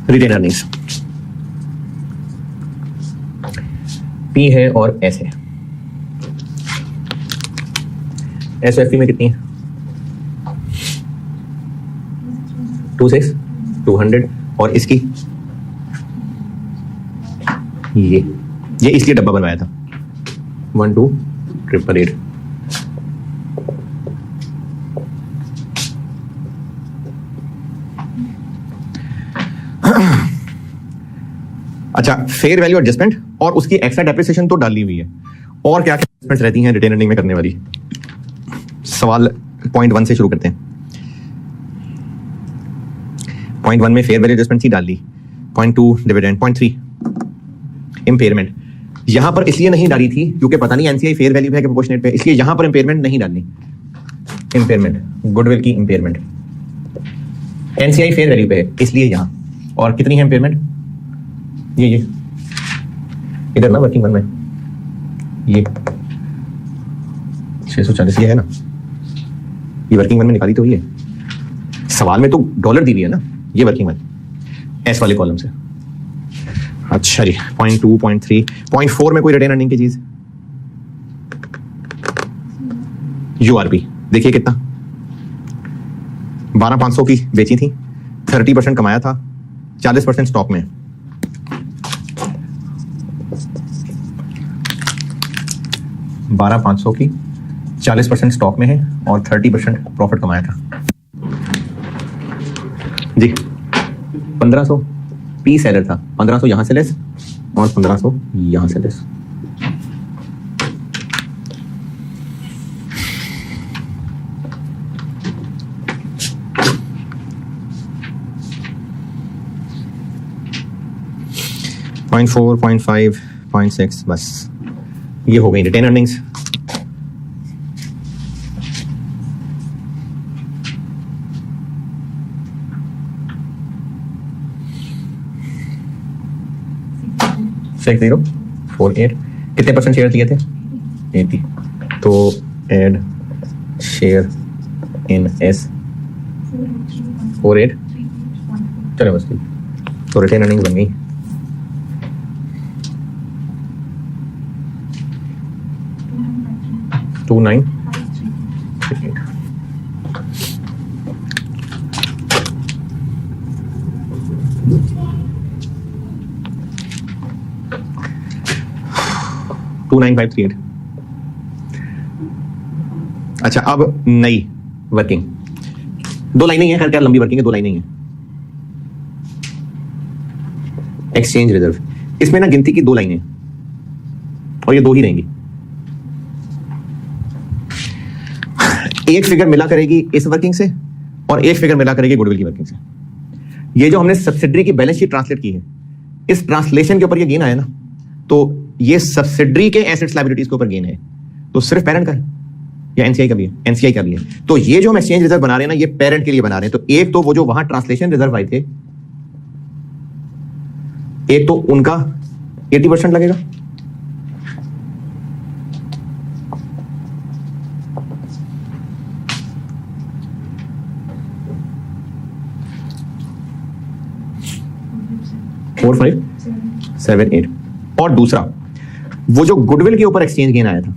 रिटेन अर्निंग्स पी है और एस है। एसएफपी में कितनी है? 26 200 और इसकी ये इसलिए डब्बा बनवाया था 12 888। अच्छा, फेयर वैल्यू एडजस्टमेंट और उसकी एक्स्ट्रा डेप्रिसिएशन तो डाली हुई है, और क्या क्या एडजस्टमेंट्स रहती हैं रिटेन अर्निंग में करने वाली? सवाल पॉइंट 1 से शुरू करते हैं। पॉइंट 1 में फेयर वैल्यू एडजस्टमेंट ही डाल ली। Point 2 dividend. Point 3 impairment. यहां पर इसलिए नहीं डाली थी क्योंकि पता नहीं एनसीआई फेयर वैल्यू है कि प्रोपोर्शनेट पे, इसलिए यहां पर इम्पेयरमेंट नहीं डालनी। इम्पेयरमेंट गुडविल की इम्पेयरमेंट एनसीआई फेयर वैल्यू पे है इसलिए यहां। और कितनी है इम्पेयरमेंट? ये इधर ना वर्किंग वन में ये 640 ये है ना, ये वर्किंग वन में निकाली तो ये सवाल में तो डॉलर दी हुई है ना, ये वर्किंग वन एस वाले कॉलम से। अच्छा जी, पॉइंट 2 पॉइंट 3 पॉइंट 4 में कोई रिटेन अर्निंग की चीज? यूआरपी देखिए कितना 12,500 की बेची थी, 30% कमाया था, 40% स्टॉक में। बारह 500 की 40% स्टॉक में है और 30% प्रॉफिट कमाया था जी। 1500 पी सेलर था, 1500 यहां से लेस और 1500 यहां से लेस। पॉइंट 4 पॉइंट 5 पॉइंट 6 बस ये हो गई रिटेन अर्निंग्स। सिक्स 0 4 8 कितने परसेंट शेयर दिए थे? 80। तो एड शेयर इन एस 4 8 चलो बस ठीक। तो रिटेन अर्निंग बन गई। टू 9 29,538 अच्छा, अब नई वर्किंग, दो लाइनें हैं, खैर क्या लंबी वर्किंग है, दो लाइनें हैं। एक्सचेंज रिजर्व, इसमें ना गिनती की दो लाइनें और ये दो ही रहेंगी। एक फिगर मिला करेगी इस वर्किंग से और एक फिगर मिला करेगी गुडविल की वर्किंग से। ये जो हमने सब्सिडरी की बैलेंस शीट ट्रांसलेट की है, इस ट्रांसलेशन के ऊपर ये गेन आया ना, तो ये सब्सिडरी के एसेट्स लायबिलिटीज के ऊपर गेन है, तो सिर्फ पेरेंट का है या एनसीआई का भी है? एनसीआई का भी है। तो ये जो हम एक्सचेंज रिजर्व बना रहे हैं ना, ये पेरेंट के लिए बना रहे हैं। तो एक तो वो जो वहां ट्रांसलेशन रिजर्व आए थे, एक तो उनका 80% लगेगा, फोर 5 7 8, और दूसरा वो जो गुडविल के ऊपर एक्सचेंज गेन आया था,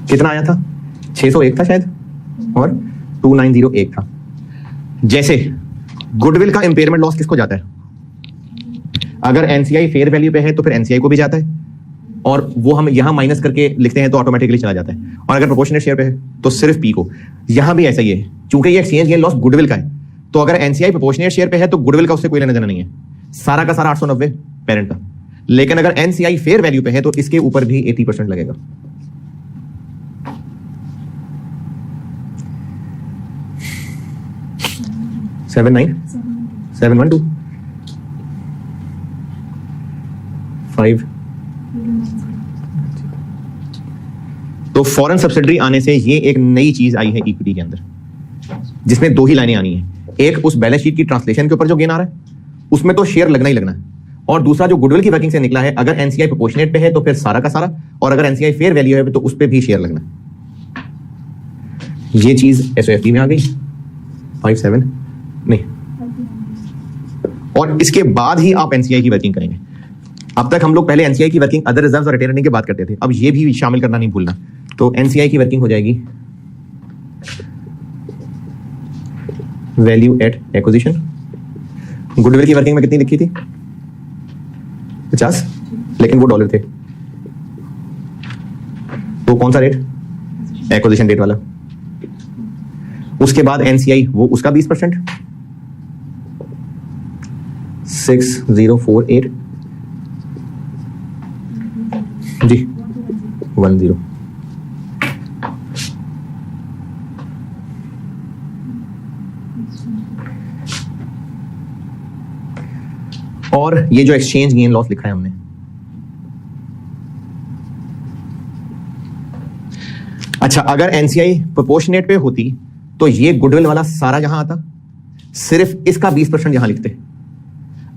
कितना आया था? 601 था शायद, और 2901 था। जैसे गुडविल का इंपेयरमेंट लॉस किसको जाता है? अगर एनसीआई फेयर वैल्यू पे है तो फिर एनसीआई को भी जाता है, और वो हम यहां माइनस करके लिखते हैं तो ऑटोमेटिकली चला जाता है। और अगर प्रोपोर्शनेट शेयर पे है तो सिर्फ पी को। यहां भी ऐसा ही है, क्योंकि ये एक्सचेंज गेन लॉस गुडविल का है, तो अगर एनसीआई प्रोपोर्शनेट शेयर पे है तो गुडविल का उससे कोई लेना देना नहीं है, सारा का सारा 890 पेरेंट का। लेकिन अगर एनसीआई फेयर वैल्यू पे है तो इसके ऊपर भी 80% लगेगा। सेवन 712 5। तो फॉरेन सब्सिडरी आने से ये एक नई चीज आई है इक्विटी के अंदर, जिसमें दो ही लाइनें आनी है। एक उस बैलेंस शीट की ट्रांसलेशन के ऊपर जो गेन आ रहा है उसमें तो शेयर लगना ही लगना है, और दूसरा जो गुडविल की वर्किंग से निकला है, अगर एनसीआई प्रोपोर्शनेट पे है तो फिर सारा का सारा, और अगर एनसीआई फेयर वैल्यू है तो उस पे भी शेयर लगना है। ये चीज एसओएफटी में आ गई 57 नहीं, और इसके बाद ही आप एनसीआई की वर्किंग करेंगे। अब तक हम लोग पहले एनसीआई की वर्किंग अदर रिजर्व्स और रिटेन अर्निंग की बात करते थे, अब ये भी शामिल करना नहीं भूलना। तो एनसीआई की वर्किंग हो जाएगी वैल्यू एट एक्विजिशन। गुडविल की वर्किंग में कितनी लिखी थी? 50, लेकिन वो डॉलर थे, तो कौन सा रेट? एक्विजिशन रेट वाला। उसके बाद एनसीआई वो उसका 20%, 6048 जी 10। और ये जो एक्सचेंज गेन लॉस लिखा है हमने, अच्छा अगर एनसीआई प्रोपोर्शनेट पे होती तो ये गुडविल वाला सारा यहां आता, सिर्फ इसका 20% यहां लिखते।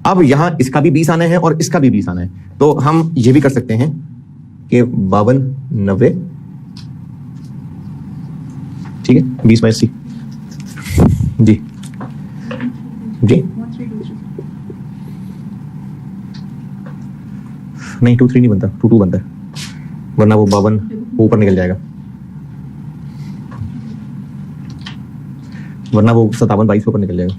अब यहां इसका भी 20 आना है और इसका भी 20 आना है, तो हम ये भी कर सकते हैं कि 5290, ठीक है, 20/80 जी जी नहीं 23 नहीं बनता, 22 बनता है, वरना वो 52 ऊपर निकल जाएगा, वरना वो 57/22 ऊपर निकल जाएगा।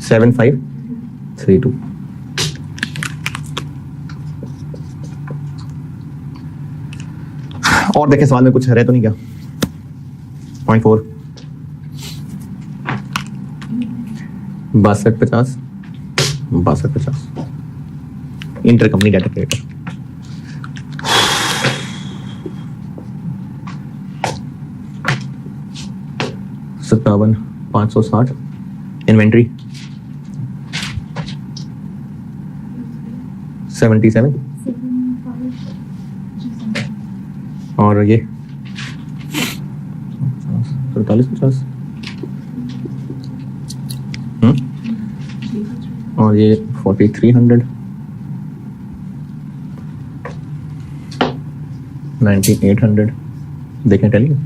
7532। और देखें सवाल में कुछ रह तो नहीं गया? 0.4 6250 6250 इंटर कंपनी डाटा क्रेडिटर। सत्तावन 560 इन्वेंट्री 77 और ये 4750 और ये 4300 9800 देखें टैली।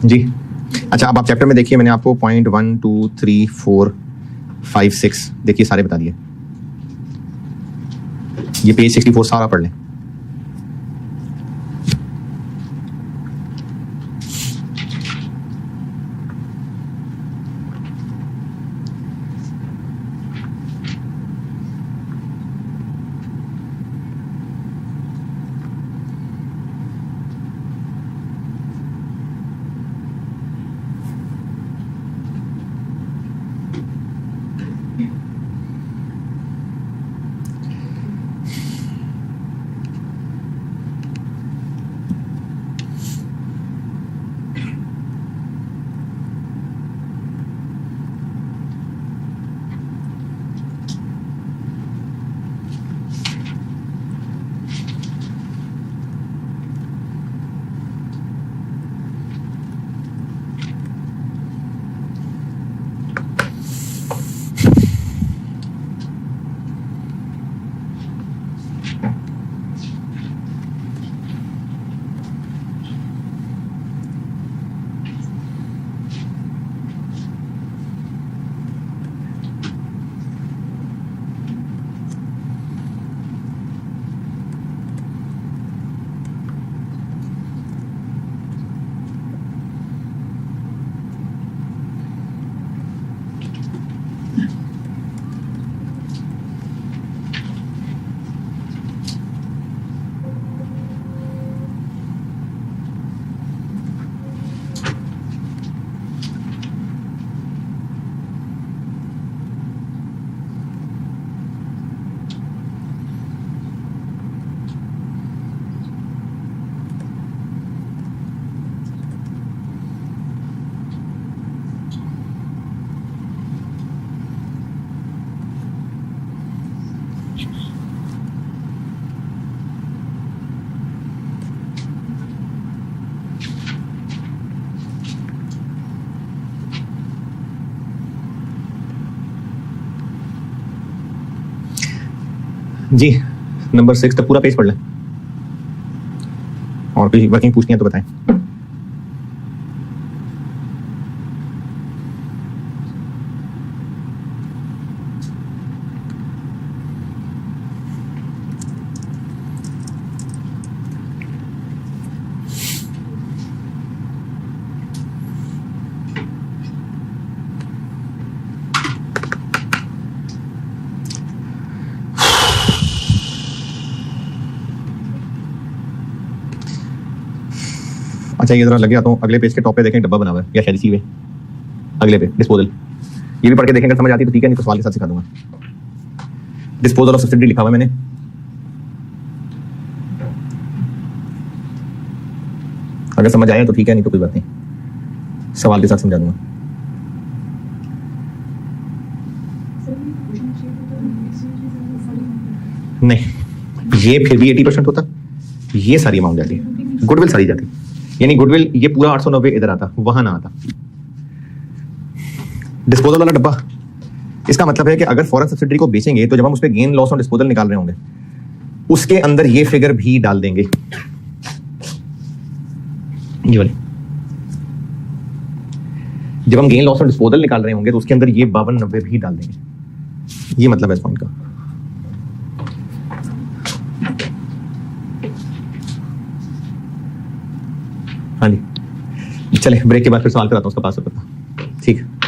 जी अच्छा, अब आप चैप्टर में देखिए, मैंने आपको पॉइंट 1 2 3 4 5 6 देखिए सारे बता दिए। ये पेज 64 सारा पढ़ लें। जी नंबर 6 तक पूरा पेज पढ़ लें, और कोई वर्किंग पूछनी है तो बताएं। अच्छा ये जरा लगे आता हूँ, अगले पेज के टॉप पे देखें डब्बा बना हुआ है, या शायद इसी में अगले पे डिस्पोजल, ये भी पढ़ के देखेंगे, समझ आती है तो ठीक है, नहीं तो सवाल के साथ सिखा दूंगा। डिस्पोजल ऑफ सब्सिडी लिखा हुआ है मैंने, अगर समझ आया तो ठीक है, नहीं तो कोई बात नहीं, सवाल के साथ समझा दूंगा। नहीं, ये फिर भी 80% होता, ये सारी अमाउंट जाती है, गुडविल सारी जाती, यानी गुडविल ये पूरा 890 इधर आता, वहां ना आता। डिस्पोजल वाला डब्बा, इसका मतलब है कि अगर फॉरेन सब्सिडरी को बेचेंगे तो जब हम उस पर गेन लॉस ऑन डिस्पोजल निकाल रहे होंगे, उसके अंदर ये फिगर भी डाल देंगे, ये वाली। जब हम गेन लॉस ऑन डिस्पोजल निकाल रहे होंगे तो उसके अंदर ये 5290 भी डाल देंगे, ये मतलब है इस पॉइंट का। हाँ जी, चले ब्रेक के बाद फिर सवाल कराता हूँ उसका पास पता, ठीक है।